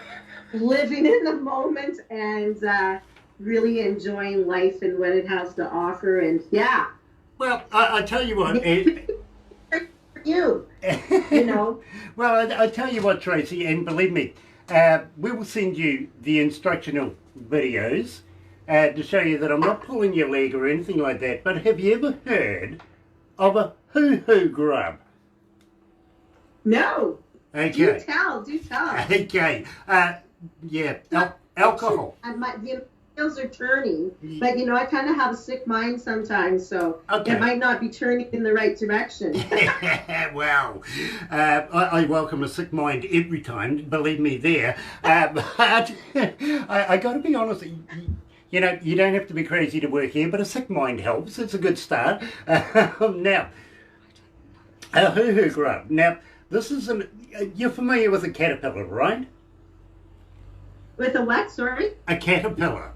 living in the moment and really enjoying life and what it has to offer. And yeah. Well, I tell you what. You know. Well, I tell you what, Tracy, and believe me, we will send you the instructional videos to show you that I'm not pulling your leg or anything like that. But have you ever heard of a hoo-hoo grub? No. Do Okay. tell. Okay. Yeah. Alcohol. The wheels are turning, but I kind of have a sick mind sometimes, so Okay. it might not be turning in the right direction. Well, I welcome a sick mind every time, believe me there. But I got to be honest, you don't have to be crazy to work here, but a sick mind helps. It's a good start. Now, hoo-hoo grub. Now, this is you're familiar with a caterpillar, right? With a what? Sorry. A caterpillar.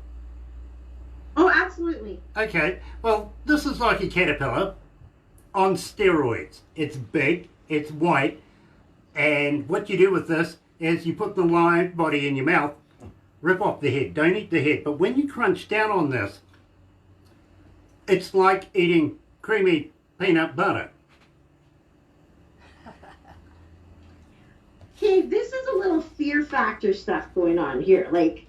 Oh, absolutely. Okay, well, this is like a caterpillar on steroids. It's big, it's white, and what you do with this is you put the live body in your mouth, rip off the head, don't eat the head, but when you crunch down on this, it's like eating creamy peanut butter. Okay, this is a little fear factor stuff going on here. Like,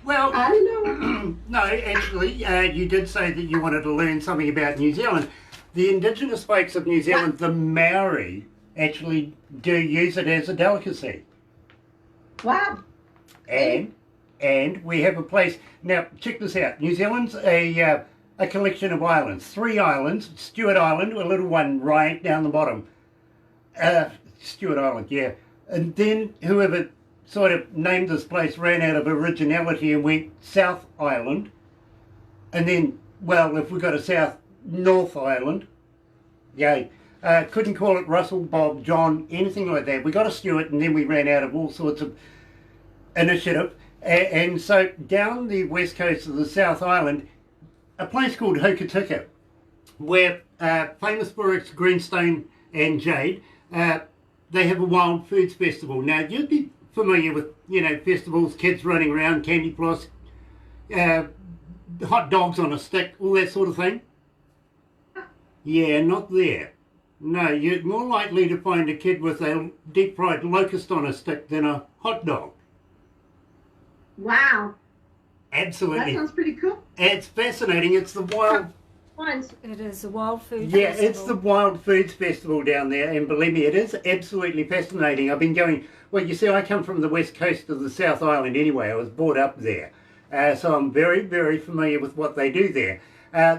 Well, I don't know. no, actually, you did say that you wanted to learn something about New Zealand. The indigenous folks of New Zealand, the Maori, actually do use it as a delicacy. Wow. And we have a place. Now, check this out. New Zealand's a collection of islands. 3 islands. Stewart Island, a little one right down the bottom. Stewart Island, yeah. And then whoever sort of named this place ran out of originality and went South Island. And then, well, if we got a North Island, yay. Couldn't call it Russell, Bob, John, anything like that. We got a Stewart and then we ran out of all sorts of initiative. And so down the west coast of the South Island, a place called Hokitika, where famous for its greenstone and jade, they have a wild foods festival. Now, you'd be familiar with, festivals, kids running around, candy floss, hot dogs on a stick, all that sort of thing. Yeah, not there. No, you're more likely to find a kid with a deep fried locust on a stick than a hot dog. Wow. Absolutely. That sounds pretty cool. It's fascinating. It's the wild... It is a wild food Yeah, festival. it's the Wild Foods Festival down there, and believe me, it is absolutely fascinating. I've been going... Well, you see, I come from the west coast of the South Island anyway. I was brought up there. So I'm very, very familiar with what they do there.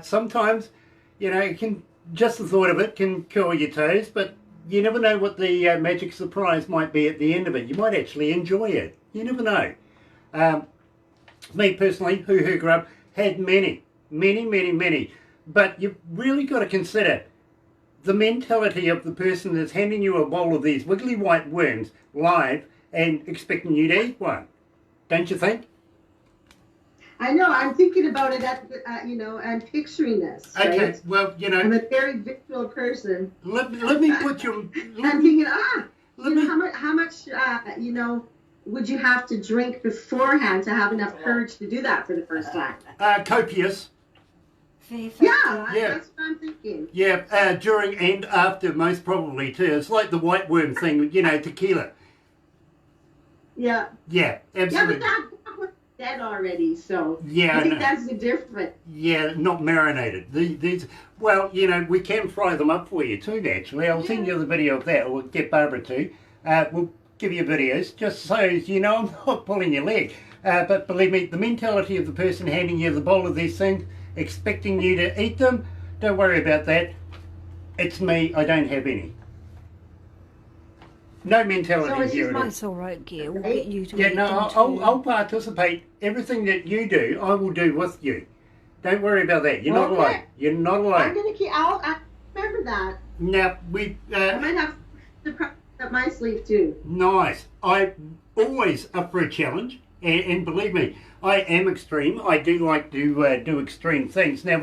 Sometimes, it can... Just the thought of it can curl your toes, but you never know what the magic surprise might be at the end of it. You might actually enjoy it. You never know. Me personally, Hoo Grub, had many. But you've really got to consider the mentality of the person that's handing you a bowl of these wiggly white worms live and expecting you to eat one. Don't you think? I know. I'm thinking about it I'm picturing this. Right? Okay, well, I'm a very visual person. let me put your... I'm thinking, let me, how much, would you have to drink beforehand to have enough courage to do that for the first time? copious. Yeah, Yeah. that's what I'm thinking. Yeah, during and after, most probably too. It's like the white worm thing, tequila. Yeah. Yeah, Yeah, absolutely. but that was dead already, so Yeah, I think I know. that's the difference. Yeah, not marinated. These, well, we can fry them up for you too, actually. I'll send you the video of that. We'll get Barbara to. We'll give you videos, just so you know I'm not pulling your leg. But believe me, the mentality of the person handing you the bowl of these things, expecting you to eat them, don't worry about that. It's me, I don't have any. No So mentality it's here just at all. It's all right, Gail. We'll get you to Yeah, eat no, them I'll too. I'll participate. Everything that you do, I will do with you. Don't worry about that. You're not Okay. alone. You're not I'm alone. gonna keep. I'll remember that. Now, we... I might have to press up my sleeve too. Nice. I'm always up for a challenge. And believe me, I am extreme. I do like to do extreme things. Now,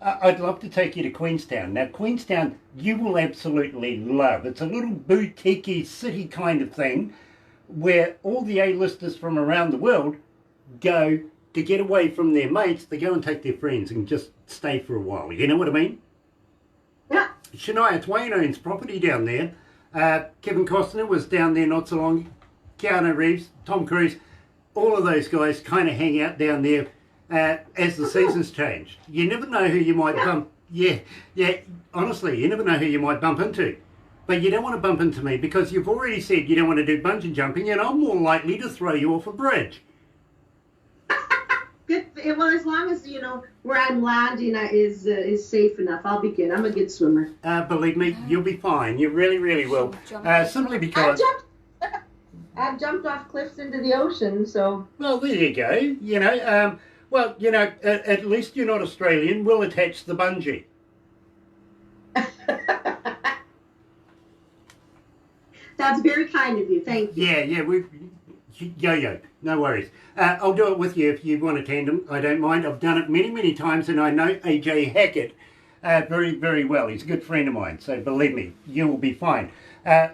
I'd love to take you to Queenstown. Now, Queenstown, you will absolutely love. It's a little boutique city kind of thing where all the A-listers from around the world go to get away from their mates. They go and take their friends and just stay for a while. You know what I mean? Yeah. Shania Twain owns property down there. Kevin Costner was down there not so long. Keanu Reeves, Tom Cruise, all of those guys kind of hang out down there as the seasons change. You never know who you might bump. Yeah, honestly, you never know who you might bump into. But you don't want to bump into me because you've already said you don't want to do bungee jumping, and I'm more likely to throw you off a bridge. Good. Well, as long as where I'm landing is safe enough, I'll be good. I'm a good swimmer. Believe me, you'll be fine. You really, really will. Simply because... I've jumped off cliffs into the ocean, so. Well, there you go. At least you're not Australian. We'll attach the bungee. That's very kind of you. Thank you. Yeah, yo, no worries. I'll do it with you if you want a tandem. I don't mind. I've done it many, many times, and I know AJ Hackett very, very well. He's a good friend of mine, so believe me, you will be fine.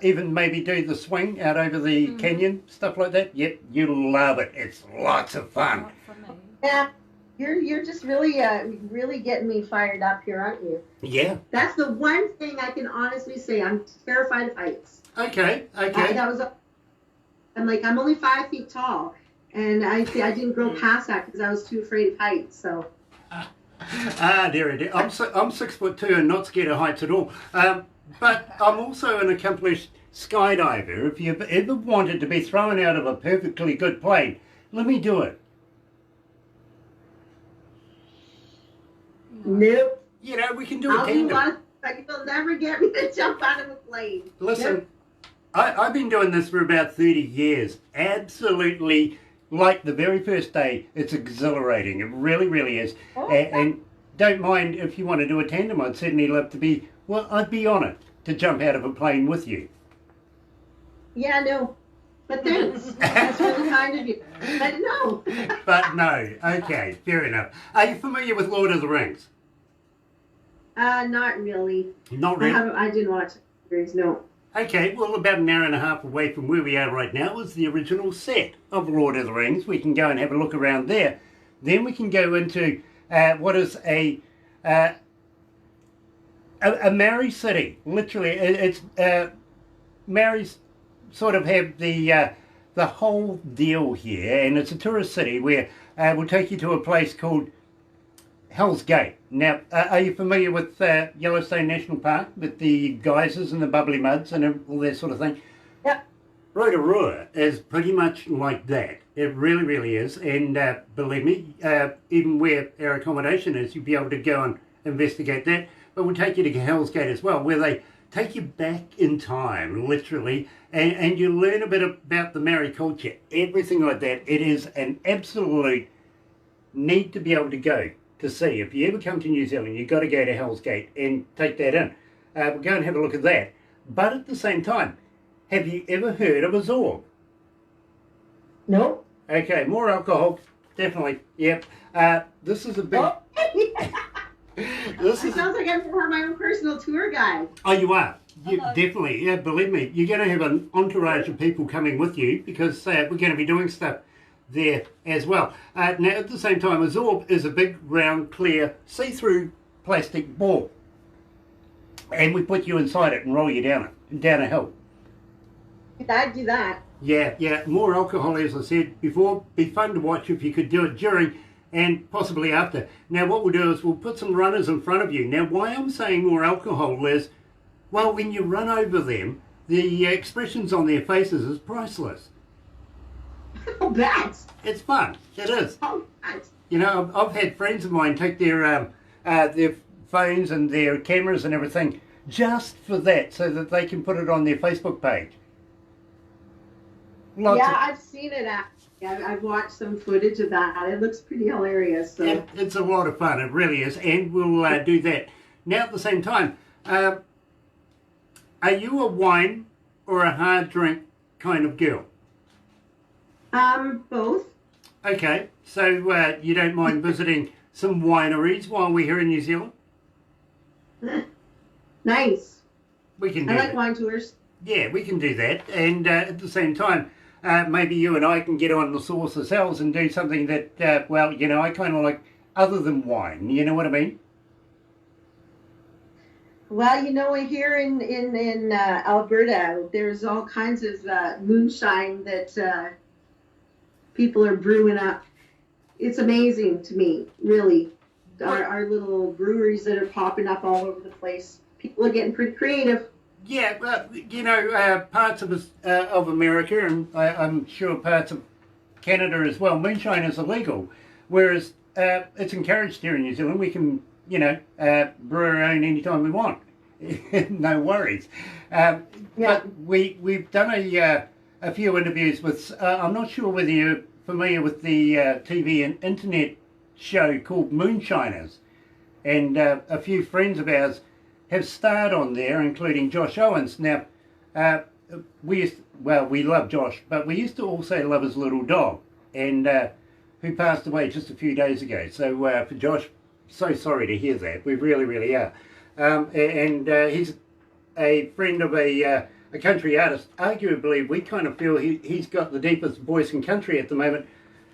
Even maybe do the swing out over the canyon, stuff like that. Yep, you'll love it. It's lots of fun. Not for me. Yeah, you're just really really getting me fired up here, aren't you? Yeah. That's the one thing I can honestly say. I'm terrified of heights. Okay. I'm only 5 feet tall, and I didn't grow past that because I was too afraid of heights. So. There it is. I'm 6'2" and not scared of heights at all. But I'm also an accomplished skydiver. If you've ever wanted to be thrown out of a perfectly good plane, let me do it. Nope. We can do a I'll do tandem. a lot of. You'll never get me to jump out of a plane. Listen, Nope. I've been doing this for about 30 years. Absolutely, like the very first day, it's exhilarating. It really, really is. Oh. And don't mind if you want to do a tandem. I'd certainly love to be, I'd be honoured to jump out of a plane with you. Yeah, no. But thanks. That's really kind of you. But no. But no, okay, fair enough. Are you familiar with Lord of the Rings? Not really. Not really? I didn't watch the series, no. Okay, well, about an hour and a half away from where we are right now is the original set of Lord of the Rings. We can go and have a look around there. Then we can go into what is a Maori city. Literally, it's Maoris sort of have the whole deal here, and it's a tourist city where we'll take you to a place called Hell's Gate. Now, are you familiar with Yellowstone National Park, with the geysers and the bubbly muds and all that sort of thing? Yep. Rotorua is pretty much like that. It really, really is. And believe me, even where our accommodation is, you'll be able to go and investigate that. But we'll take you to Hell's Gate as well, where they take you back in time, literally, and you learn a bit about the Maori culture, everything like that. It is an absolute need to be able to go to see. If you ever come to New Zealand, you've got to go to Hell's Gate and take that in. We'll go and have a look at that. But at the same time, have you ever heard of a Zorb? No. Okay, more alcohol, definitely. Yep. This is a big. Oh. This It is. sounds like I'm my own personal tour guide. Oh, you are. You definitely. Yeah, believe me, you're going to have an entourage of people coming with you because we're going to be doing stuff there as well. Now, at the same time, a Zorb is a big, round, clear, see-through plastic ball, and we put you inside it and roll you down a hill. I'd do that. Yeah, more alcohol, as I said before. Be fun to watch if you could do it during and possibly after. Now, what we'll do is we'll put some runners in front of you. Now, why I'm saying more alcohol is, well, when you run over them, the expressions on their faces is priceless. Oh, bet. It's fun. It is. Oh, bet. You know, I've had friends of mine take their phones and their cameras and everything just for that, so that they can put it on their Facebook page. I've seen it actually. I've watched some footage of that. It looks pretty hilarious. So. It's a lot of fun. It really is, and we'll do that. Now, at the same time, are you a wine or a hard drink kind of girl? Both. Okay, so you don't mind visiting some wineries while we're here in New Zealand? Nice. We can do I like that. wine tours. Yeah, we can do that. And at the same time, maybe you and I can get on the sauce ourselves and do something that, well, you know, I kind of like other than wine. You know what I mean? Well, you know, here in Alberta, there's all kinds of moonshine that people are brewing up. It's amazing to me, really. Our little breweries that are popping up all over the place. People are getting pretty creative. Yeah, well, you know, parts of America, and I'm sure parts of Canada as well, moonshine is illegal, whereas it's encouraged here in New Zealand. We can, you know, brew our own anytime we want. No worries. Yeah. But we've done a few interviews with. I'm not sure whether you're familiar with the TV and internet show called Moonshiners, and a few friends of ours have starred on there, including Josh Owens. Now, we love Josh, but we used to also love his little dog, and who passed away just a few days ago. So for Josh, so sorry to hear that. We really, really are. And he's a friend of a country artist. Arguably, we kind of feel he's got the deepest voice in country at the moment,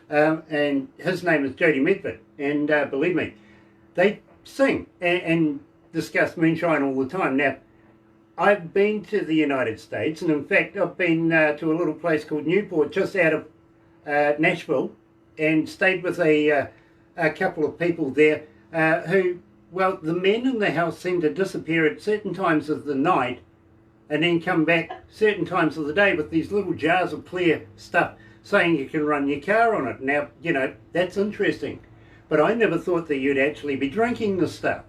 and his name is Jody Medford. And believe me, they sing and discuss moonshine all the time. Now, I've been to the United States, and in fact, I've been to a little place called Newport, just out of Nashville, and stayed with a couple of people there who, well, the men in the house seem to disappear at certain times of the night and then come back certain times of the day with these little jars of clear stuff saying you can run your car on it. Now, you know, that's interesting. But I never thought that you'd actually be drinking this stuff.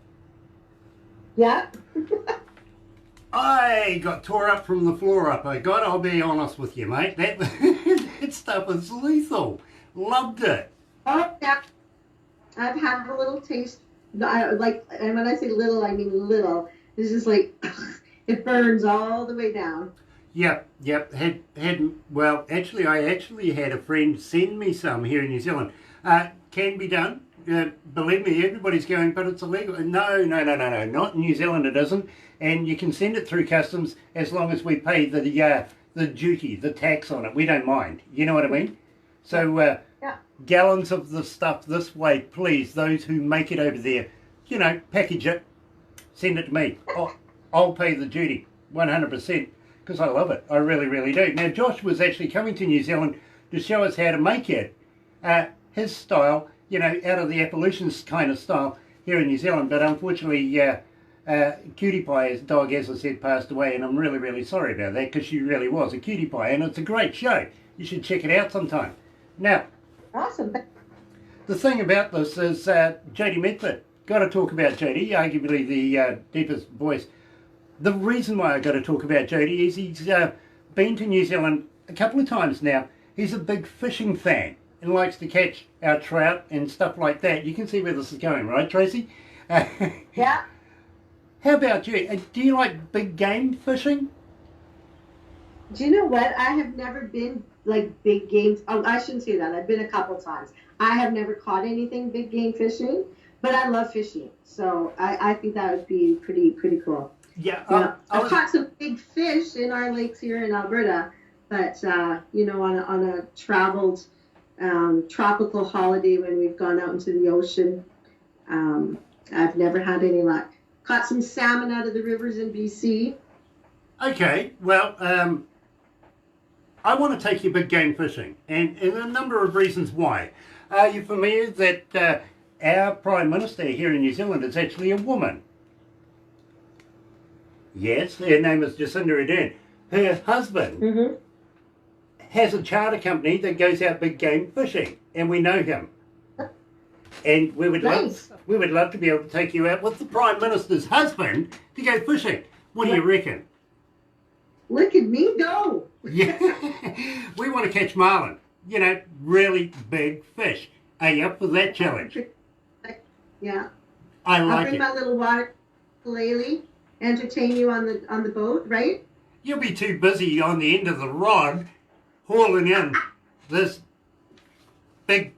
Yeah. I got tore up from the floor up. I'll be honest with you, mate. That stuff is lethal. Loved it. Oh, yeah. I've had a little taste. And when I say little, I mean little. It's just like, it burns all the way down. Yep. Well, actually, I had a friend send me some here in New Zealand. Can be done. Believe me, everybody's going, but it's illegal. No. Not in New Zealand, it isn't. And you can send it through customs as long as we pay the duty, the tax on it. We don't mind. You know what I mean? So, Yeah. gallons of the stuff this way, please. Those who make it over there, you know, package it, send it to me. I'll pay the duty, 100%, because I love it. I really, really do. Now, Josh was actually coming to New Zealand to show us how to make it. His style, you know, out of the Appalachians kind of style here in New Zealand, but unfortunately, Cutie Pie, his dog, as I said, passed away, and I'm really, really sorry about that, because she really was a cutie pie, and it's a great show. You should check it out sometime. Now, Awesome. the thing about this is Jody Medford. Got to talk about Jody, arguably the deepest voice. The reason why I got to talk about Jody is he's been to New Zealand a couple of times now. He's a big fishing fan and likes to catch our trout and stuff like that. You can see where this is going, right, Tracy? Yeah. How about you? Do you like big game fishing? Do you know what? I have never been like big game. Oh, I shouldn't say that. I've been a couple times. I have never caught anything big game fishing, but I love fishing. So I think that would be pretty cool. Yeah. Yeah. I've caught some big fish in our lakes here in Alberta, but you know, on a traveled tropical holiday when we've gone out into the ocean, I've never had any luck. Caught some salmon out of the rivers in BC. Okay, well, I want to take you big game fishing, and a number of reasons why. Are you familiar that our Prime Minister here in New Zealand is actually a woman? Yes, her name is Jacinda Ardern. Her husband has a charter company that goes out big game fishing, and we know him. And we would love to be able to take you out with the Prime Minister's husband to go fishing. What do you reckon? Look at me go. Yeah, we want to catch marlin. You know, really big fish. Are you up for that challenge? Yeah. I I'll like bring it. my little water ukulele, entertain you on the boat, right? You'll be too busy on the end of the rod hauling in this big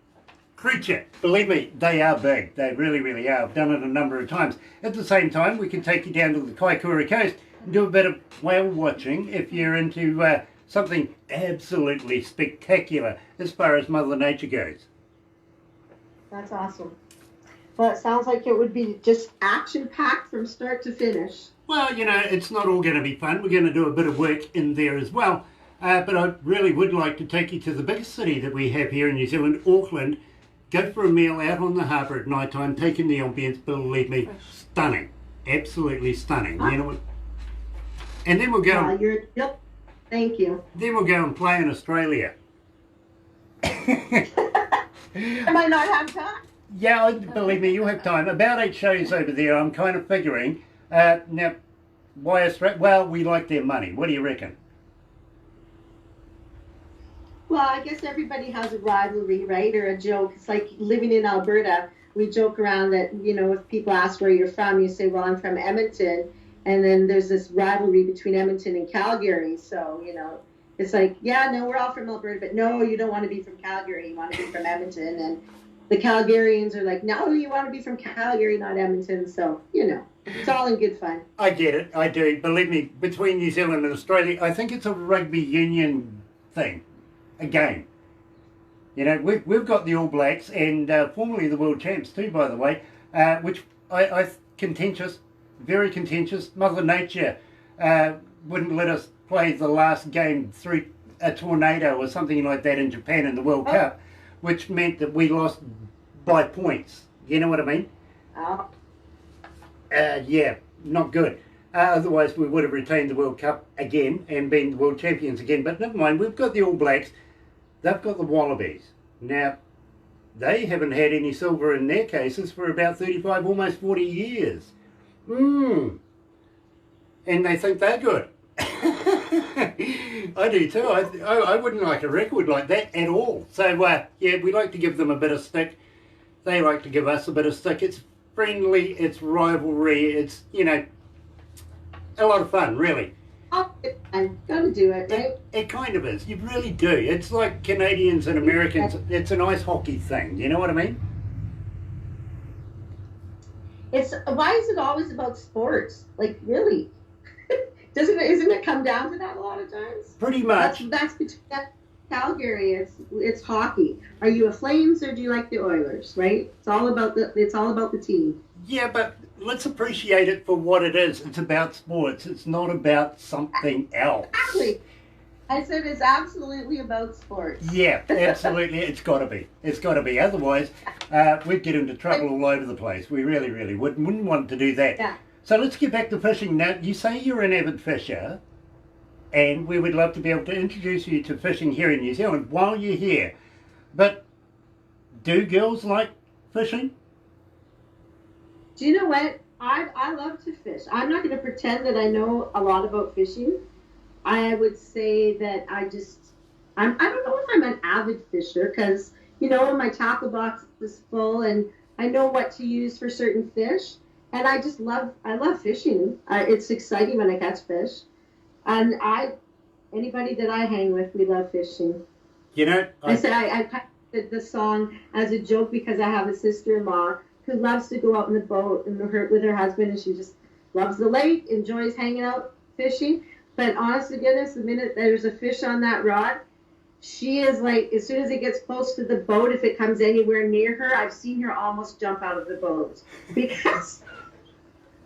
creature. Believe me, they are big. They really, really are. I've done it a number of times. At the same time, we can take you down to the Kaikoura coast and do a bit of whale watching if you're into something absolutely spectacular as far as Mother Nature goes. That's awesome. Well, it sounds like it would be just action-packed from start to finish. Well, you know, it's not all going to be fun. We're going to do a bit of work in there as well. But I really would like to take you to the biggest city that we have here in New Zealand, Auckland. Go for a meal out on the harbour at night time, take in the ambience. Believe me, stunning. Absolutely stunning. You know what? And then we'll go. Yep. Thank you. Then we'll go and play in Australia. I might not have time. Yeah, believe me, you'll have time. About 8 shows over there. I'm kind of figuring. Now, why Australia? Well, we like their money. What do you reckon? Well, I guess everybody has a rivalry, right? Or a joke. It's like living in Alberta. We joke around that, if people ask where you're from, you say, well, I'm from Edmonton. And then there's this rivalry between Edmonton and Calgary. So, it's like, yeah, no, we're all from Alberta, but no, you don't want to be from Calgary. You want to be from Edmonton. And the Calgarians are like, no, you want to be from Calgary, not Edmonton. So, it's all in good fun. I get it. I do. Believe me, between New Zealand and Australia, I think it's a rugby union thing, a game. We've got the All Blacks and formerly the world champs too, by the way, which I contentious, very contentious. Mother Nature wouldn't let us play the last game through a tornado or something like that in Japan in the World Cup, which meant that we lost by points. You know what I mean? Oh. Yeah, not good. Otherwise, we would have retained the World Cup again and been the world champions again. But never mind, we've got the All Blacks. They've got the Wallabies. Now, they haven't had any silver in their cases for about 35, almost 40 years. And they think they're good. I do too. I wouldn't like a record like that at all. So, yeah, we like to give them a bit of stick. They like to give us a bit of stick. It's friendly, it's rivalry, it's, a lot of fun, really. I'm going to do it, right? It kind of is. You really do. It's like Canadians and Americans. It's an ice hockey thing. You know what I mean? Why is it always about sports? Like, really? Isn't it come down to that a lot of times? Pretty much. That's between Calgary. It's hockey. Are you a Flames or do you like the Oilers? Right? It's all about the team. Yeah, but let's appreciate it for what it is. It's about sports. It's not about something else. Exactly. I said it's absolutely about sports. Yeah, absolutely. It's got to be. It's got to be. Otherwise, we'd get into trouble all over the place. We really, really wouldn't want to do that. Yeah. So let's get back to fishing. Now, you say you're an avid fisher, and we would love to be able to introduce you to fishing here in New Zealand while you're here. But do girls like fishing? Do you know what? I love to fish. I'm not going to pretend that I know a lot about fishing. I would say that I don't know if I'm an avid fisher because, my tackle box is full and I know what to use for certain fish. And I love fishing. It's exciting when I catch fish. And anybody that I hang with, we love fishing. I say I picked the song as a joke because I have a sister-in-law who loves to go out in the boat with her husband, and she just loves the lake, enjoys hanging out fishing. But honest to goodness, the minute there's a fish on that rod, she is like, as soon as it gets close to the boat, if it comes anywhere near her, I've seen her almost jump out of the boat because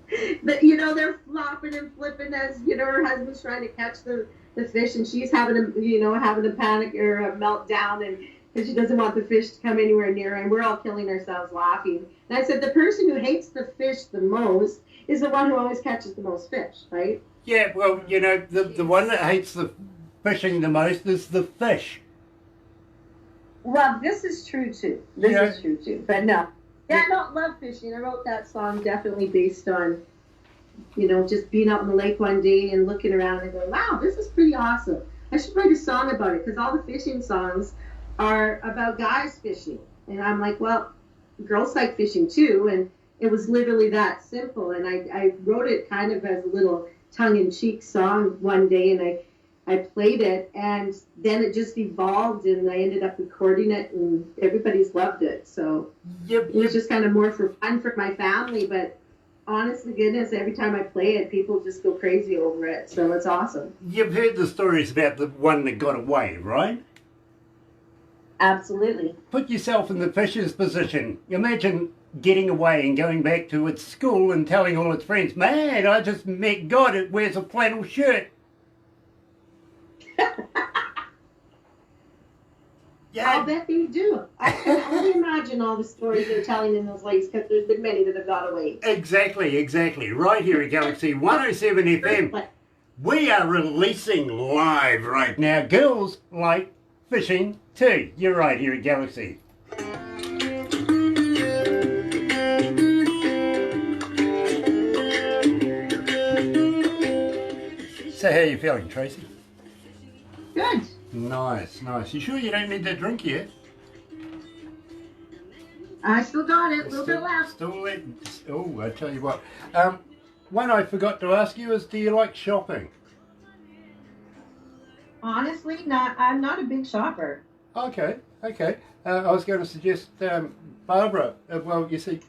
they're flopping and flipping as her husband's trying to catch the fish, and she's having a panic or a meltdown, and because she doesn't want the fish to come anywhere near her, and we're all killing ourselves laughing. And I said the person who hates the fish the most is the one who always catches the most fish, right? Yeah, well, the one that hates the fishing the most is the fish. Well, this is true too. This is true too. But no. Yeah, I don't love fishing. I wrote that song definitely based on, just being out in the lake one day and looking around and going, wow, this is pretty awesome. I should write a song about it because all the fishing songs are about guys fishing. And I'm like, well, girls like fishing too. And it was literally that simple. And I wrote it kind of as a little tongue-in-cheek song one day, and I played it, and then it just evolved, and I ended up recording it, and everybody's loved it. So it was just kind of more for fun for my family, but honest to goodness, every time I play it, people just go crazy over it. So it's awesome. You've heard the stories about the one that got away, right? Absolutely. Put yourself in the fish's position. Imagine getting away and going back to its school and telling all its friends, man, I just met God, it wears a flannel shirt. Yeah. I'll bet they do. I can only imagine all the stories they're telling in those lakes because there's been many that have got away. Exactly. Right here at Galaxy 107 FM. We are releasing live right now. Girls like fishing too. You're right here at Galaxy. So how are you feeling, Tracy? Good. Nice, nice. You sure you don't need that drink yet? I still got it. A little bit left. Oh, I tell you what. One I forgot to ask you is, do you like shopping? Honestly, I'm not a big shopper. Okay, okay. I was going to suggest Barbara. Well, you see...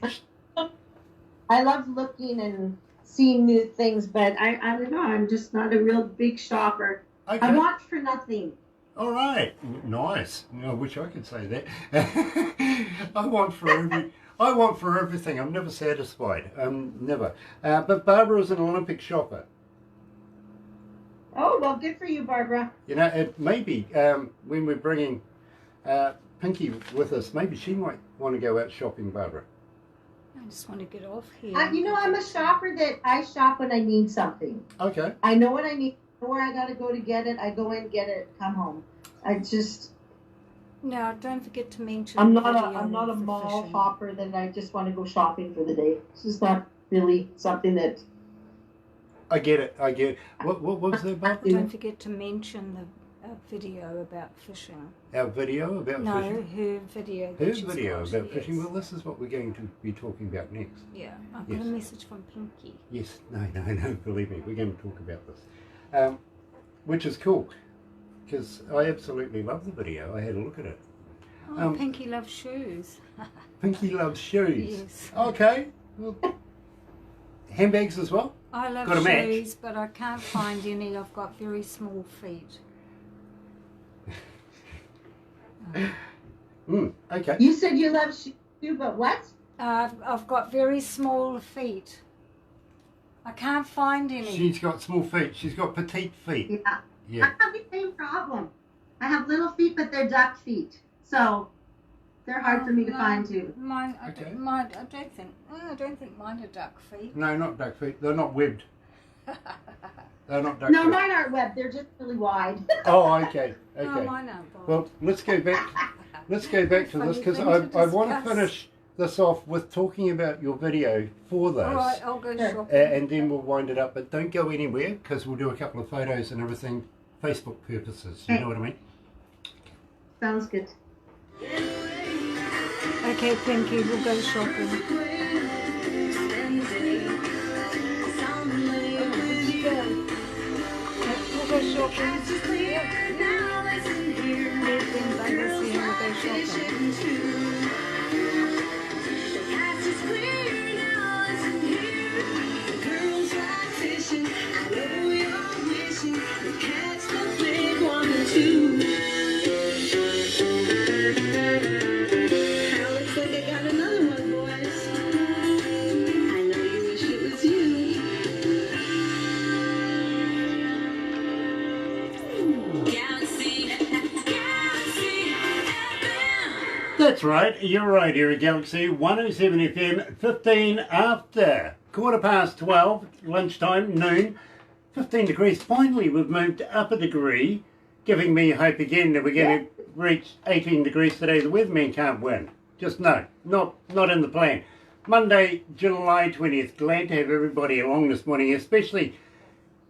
I love looking and seeing new things, but I don't know. I'm just not a real big shopper. Okay. I want for nothing. All right, nice. I wish I could say that. I want for everything. I'm never satisfied. Never. But Barbara is an Olympic shopper. Oh, well, good for you, Barbara. You know, it maybe when we're bringing Pinky with us, maybe she might want to go out shopping, Barbara. I just want to get off here. I'm a shopper that I shop when I need something. Okay. I know what I need. I know where I got to go to get it. I go in, get it, come home. Now, don't forget to mention. I'm the not video a for mall fishing. hopper that I just want to go shopping for the day. It's just not really something that. I get it. What was that, Barbara? Don't forget to mention the video about fishing. Our video about No, fishing? her video. that Her she's video got, about fishing? yes. Well, this is what we're going to be talking about next. Yeah, I've got Yes. a message from Pinky. Yes, no, believe me, we're going to talk about this. Which is cool, because I absolutely love the video. I had a look at it. Oh, Pinky loves shoes. Pinky loves shoes. Yes. Okay. Well, handbags as well? I love Got a match? shoes, but I can't find any. I've got very small feet. Okay. You said you love shoes, but what? I've got very small feet. I can't find any. She's got small feet. She's got petite feet. Yeah. Yeah. I have the same problem. I have little feet, but they're duck feet. So they're hard for me to find too. Mine, Okay. I don't think mine are duck feet. No, not duck feet. They're not webbed. They're not duck No, feet. mine aren't webbed. They're just really wide. Oh, okay. No, Okay. mine aren't. Bob. Well, let's go back. Let's go back to this, because Funny thing to I want to discuss. finish this off with talking about your video for this. All right, I'll go Sure. shopping. And then we'll wind it up, but don't go anywhere, because we'll do a couple of photos and everything, Facebook purposes. You know what I mean? Sounds good. Okay, Pinky, we'll go shopping. We'll go shopping. Leave them by this here, we'll go shopping. Looks like I got another one, boys. I know you wish it was you. Galaxy FM. That's right, you're right here at Galaxy 107 FM, 15 after, 12:15, lunchtime, noon, 15 degrees. Finally, we've moved up a degree, giving me hope again that we're going to reach 18 degrees today. The weatherman can't win. Just no, not in the plan. Monday, July 20th. Glad to have everybody along this morning, especially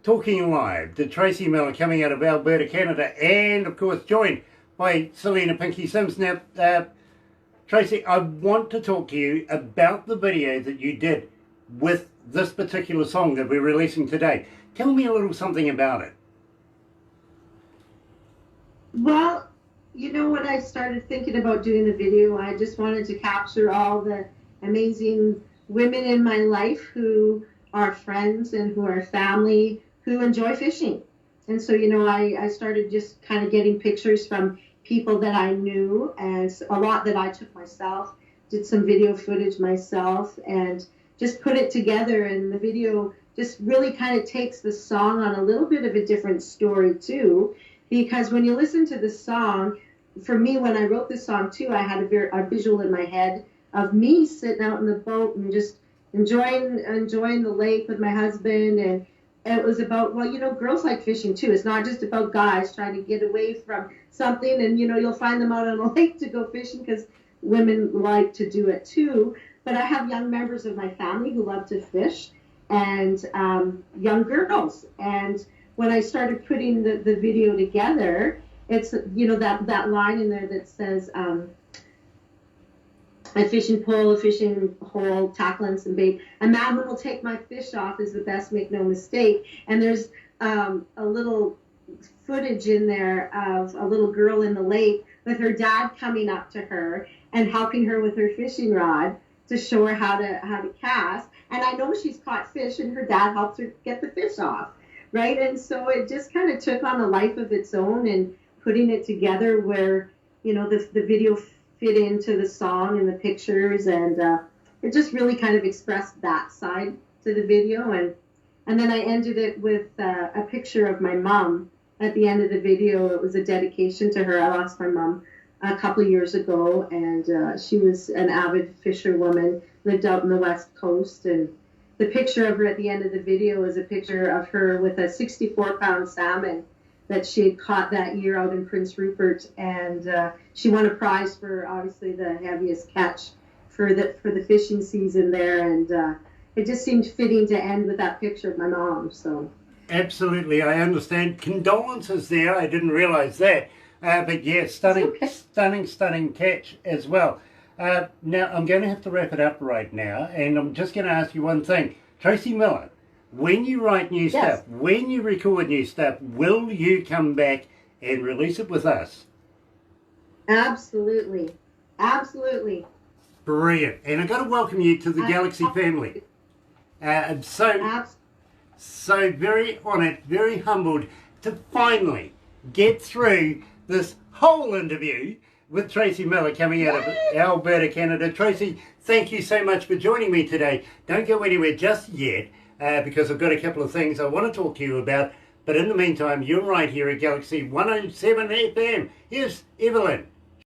talking live to Tracy Millar coming out of Alberta, Canada, and of course joined by Selena Pinky Sims. Now, Tracy, I want to talk to you about the video that you did with this particular song that we're releasing today. Tell me a little something about it. Well, you know, when I started thinking about doing the video, I just wanted to capture all the amazing women in my life who are friends and who are family who enjoy fishing. And so, you know, I started just kind of getting pictures from people that I knew, and a lot that I took myself, did some video footage myself, and just put it together. And the video just really kind of takes the song on a little bit of a different story too, because when you listen to the song, for me, when I wrote this song too, I had a visual in my head of me sitting out in the boat and just enjoying the lake with my husband, and it was about, well, girls like fishing too. It's not just about guys trying to get away from something, and you'll find them out on a lake to go fishing because women like to do it too. But I have young members of my family who love to fish, and young girls. And when I started putting the video together, it's that line in there that says, a fishing pole, a fishing hole, tackle and some bait. A man who will take my fish off is the best, make no mistake. And there's a little footage in there of a little girl in the lake with her dad coming up to her and helping her with her fishing rod to show her how to cast. And I know she's caught fish, and her dad helped her get the fish off, right? And so it just kind of took on a life of its own, and putting it together where the video fit into the song and the pictures, and it just really kind of expressed that side to the video. And then I ended it with a picture of my mom at the end of the video. It was a dedication to her. I lost my mom a couple of years ago, and she was an avid fisherwoman, lived out in the West Coast. And the picture of her at the end of the video is a picture of her with a 64-pound salmon that she had caught that year out in Prince Rupert, and she won a prize for obviously the heaviest catch for the fishing season there, and it just seemed fitting to end with that picture of my mom. So Absolutely, I understand. Condolences there. I didn't realise that, but yeah, stunning catch as well. Now I'm going to have to wrap it up right now, and I'm just going to ask you one thing, Tracy Millar. When you write new stuff, when you record new stuff, will you come back and release it with us? Absolutely. Brilliant. And I've got to welcome you to the Galaxy family. So very honoured, very humbled to finally get through this whole interview with Tracy Millar coming out of Alberta, Canada. Tracy, thank you so much for joining me today. Don't go anywhere just yet. Because I've got a couple of things I want to talk to you about. But in the meantime, you're right here at Galaxy 107 FM. Here's Evelyn.